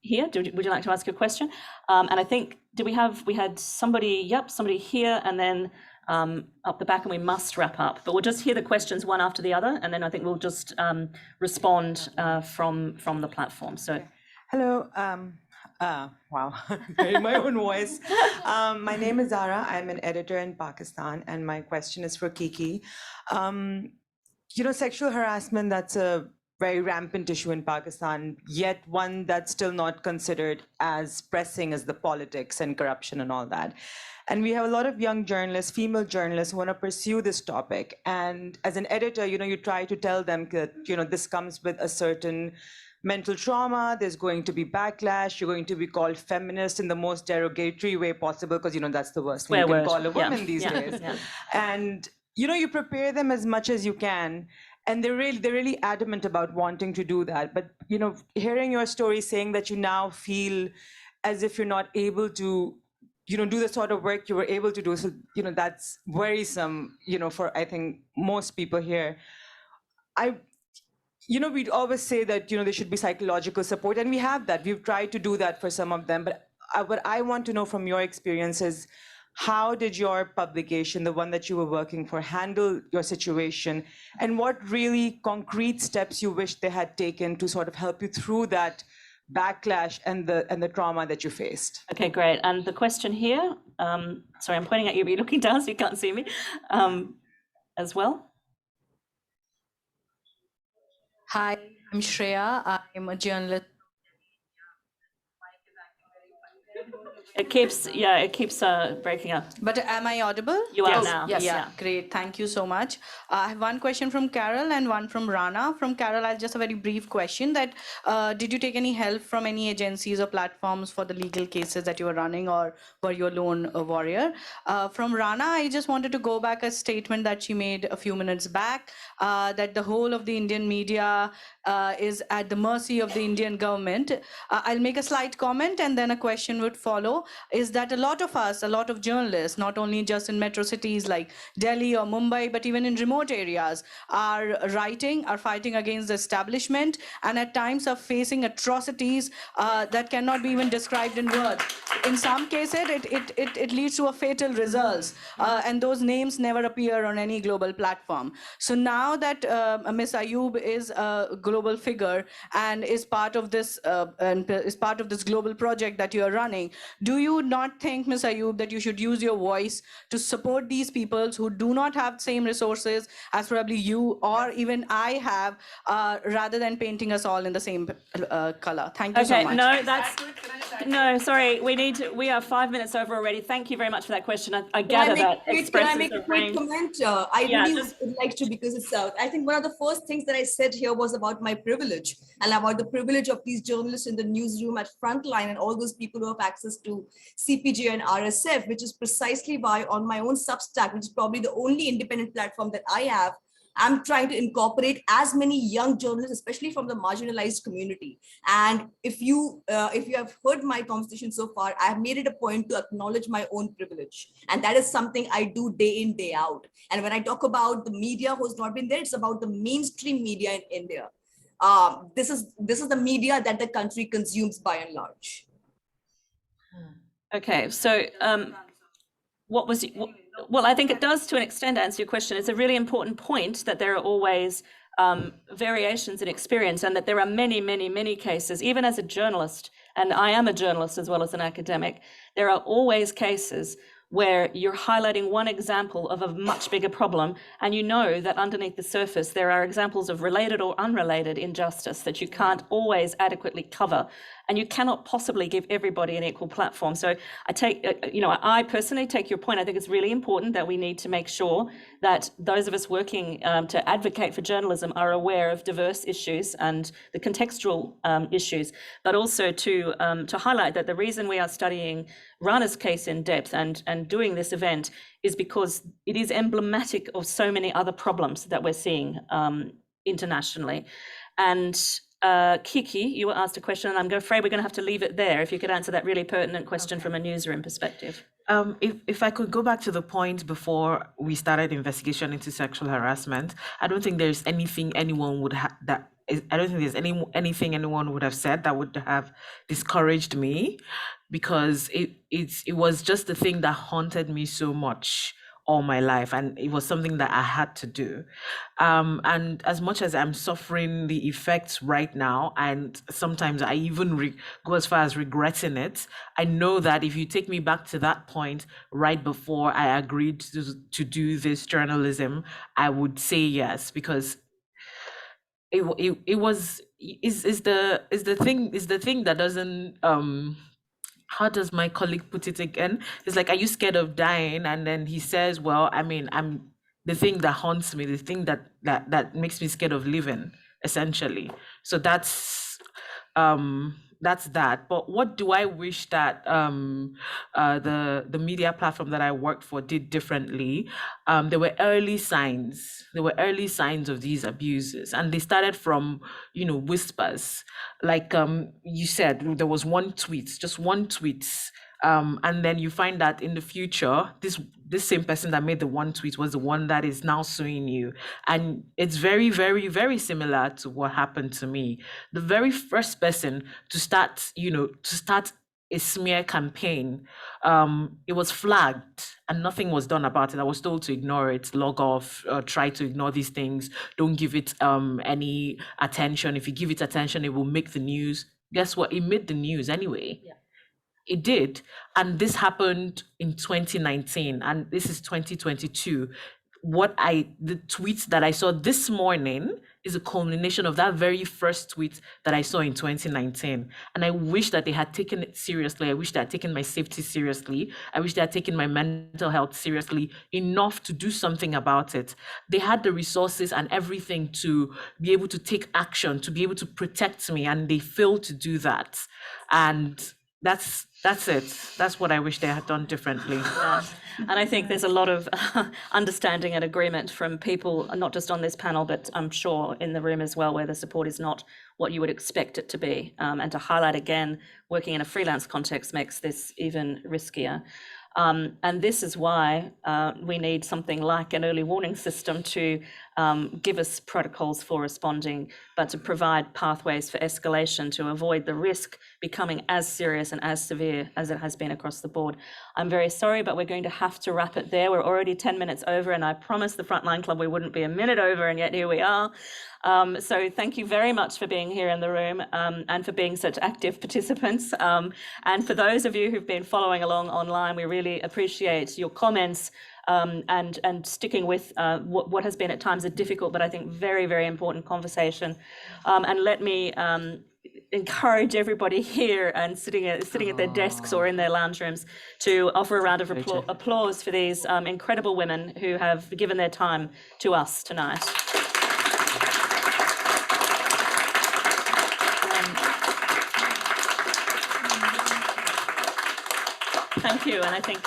here, would you like to ask a question? And I think, we had somebody here, and then up the back, and we must wrap up, but we'll just hear the questions one after the other, and then I think we'll just respond from the platform. So, hello. Wow, in my own voice. My name is Zara. I'm an editor in Pakistan, and my question is for Kiki. Sexual harassment, that's a very rampant issue in Pakistan, yet one that's still not considered as pressing as the politics and corruption and all that. And we have a lot of young journalists, female journalists, who want to pursue this topic. And as an editor, you try to tell them that, this comes with a certain mental trauma, there's going to be backlash, you're going to be called feminist in the most derogatory way possible, because, that's the worst thing you can call a woman these days. And, you prepare them as much as you can. And they're really adamant about wanting to do that. But, hearing your story saying that you now feel as if you're not able to do the sort of work you were able to do. So, that's worrisome, for, I think, most people here. We'd always say that, there should be psychological support, and we have that. We've tried to do that for some of them. But what I want to know from your experience is, how did your publication, the one that you were working for, handle your situation? And what really concrete steps you wish they had taken to sort of help you through that backlash and the trauma that you faced? Okay, great. And the question here, sorry, I'm pointing at you, but you're looking down so you can't see me as well. Hi, I'm Shreya. I'm a journalist. It keeps breaking up. But am I audible? You are now. Yes. Yeah, great. Thank you so much. I have one question from Carole and one from Rana. From Carole, I'll just a very brief question that did you take any help from any agencies or platforms for the legal cases that you were running, or were you a lone warrior? From Rana, I just wanted to go back a statement that she made a few minutes back, that the whole of the Indian media is at the mercy of the Indian government. I'll make a slight comment and then a question would follow, is that a lot of us, a lot of journalists, not only just in metro cities like Delhi or Mumbai, but even in remote areas, are fighting against the establishment, and at times are facing atrocities that cannot be even described in words. In some cases, it leads to a fatal results, and those names never appear on any global platform. So now that Ms. Ayyub is a global figure and is part of this global project that you are running, do you not think, Ms. Ayyub, that you should use your voice to support these people who do not have the same resources as probably you or even I have, rather than painting us all in the same color? Thank you so much. Sorry, we are 5 minutes over already. Thank you very much for that question. I gather that expresses Can I make a quick comment? I really would like to, because it's I think one of the first things that I said here was about my privilege and about the privilege of these journalists in the newsroom at Frontline and all those people who have access to CPJ and RSF, which is precisely why on my own Substack, which is probably the only independent platform that I have, I'm trying to incorporate as many young journalists, especially from the marginalized community. And if you have heard my conversation so far, I have made it a point to acknowledge my own privilege. And that is something I do day in, day out. And when I talk about the media who's not been there, it's about the mainstream media in India. This is the media that the country consumes by and large. Okay, so well, I think it does to an extent answer your question. It's a really important point that there are always variations in experience, and that there are many, many, many cases, even as a journalist, and I am a journalist as well as an academic, there are always cases where you're highlighting one example of a much bigger problem, and you know that underneath the surface there are examples of related or unrelated injustice that you can't always adequately cover, and you cannot possibly give everybody an equal platform. So I personally take your point. I think it's really important that we need to make sure that those of us working to advocate for journalism are aware of diverse issues and the contextual issues, but also to highlight that the reason we are studying Rana's case in depth and doing this event is because it is emblematic of so many other problems that we're seeing internationally. And Kiki, you were asked a question, and I'm afraid we're going to have to leave it there. If you could answer that really pertinent question from a newsroom perspective. If I could go back to the point before we started investigation into sexual harassment, I don't think there's anything anyone would have I don't think there's anything anyone would have said that would have discouraged me, because it was just the thing that haunted me so much all my life, and it was something that I had to do. And as much as I'm suffering the effects right now, and sometimes I even go as far as regretting it, I know that if you take me back to that point right before I agreed to do this journalism, I would say yes, because is the thing that doesn't how does my colleague put it again? It's like, are you scared of dying? And then he says, well, I mean, I'm the thing that haunts me, the thing that makes me scared of living, essentially. So that's that. But what do I wish that the media platform that I worked for did differently? There were early signs. There were early signs of these abuses, and they started from whispers. Like you said, there was just one tweet. And then you find that in the future, this same person that made the one tweet was the one that is now suing you. And it's very, very, very similar to what happened to me. The very first person to start a smear campaign, it was flagged and nothing was done about it. I was told to ignore it, log off, try to ignore these things, don't give it any attention. If you give it attention, it will make the news. Guess what? It made the news anyway. Yeah. It did. And this happened in 2019, and this is 2022. The tweets that I saw this morning is a culmination of that very first tweet that I saw in 2019. And I wish that they had taken it seriously. I wish they had taken my safety seriously. I wish they had taken my mental health seriously enough to do something about it. They had the resources and everything to be able to take action, to be able to protect me, and they failed to do that. And that's That's it. That's what I wish they had done differently. Yeah. And I think there's a lot of understanding and agreement from people, not just on this panel, but I'm sure in the room as well, where the support is not what you would expect it to be. And to highlight again, working in a freelance context makes this even riskier. And this is why we need something like an early warning system to give us protocols for responding, but to provide pathways for escalation to avoid the risk becoming as serious and as severe as it has been across the board. I'm very sorry, but we're going to have to wrap it there. We're already 10 minutes over, and I promised the Frontline Club we wouldn't be a minute over, and yet here we are. So thank you very much for being here in the room and for being such active participants. And for those of you who've been following along online, we really appreciate your comments and sticking with what has been at times a difficult, but I think very, very important conversation. And let me encourage everybody here and sitting at their desks or in their lounge rooms to offer a round of applause for these incredible women who have given their time to us tonight. Thank you, and I think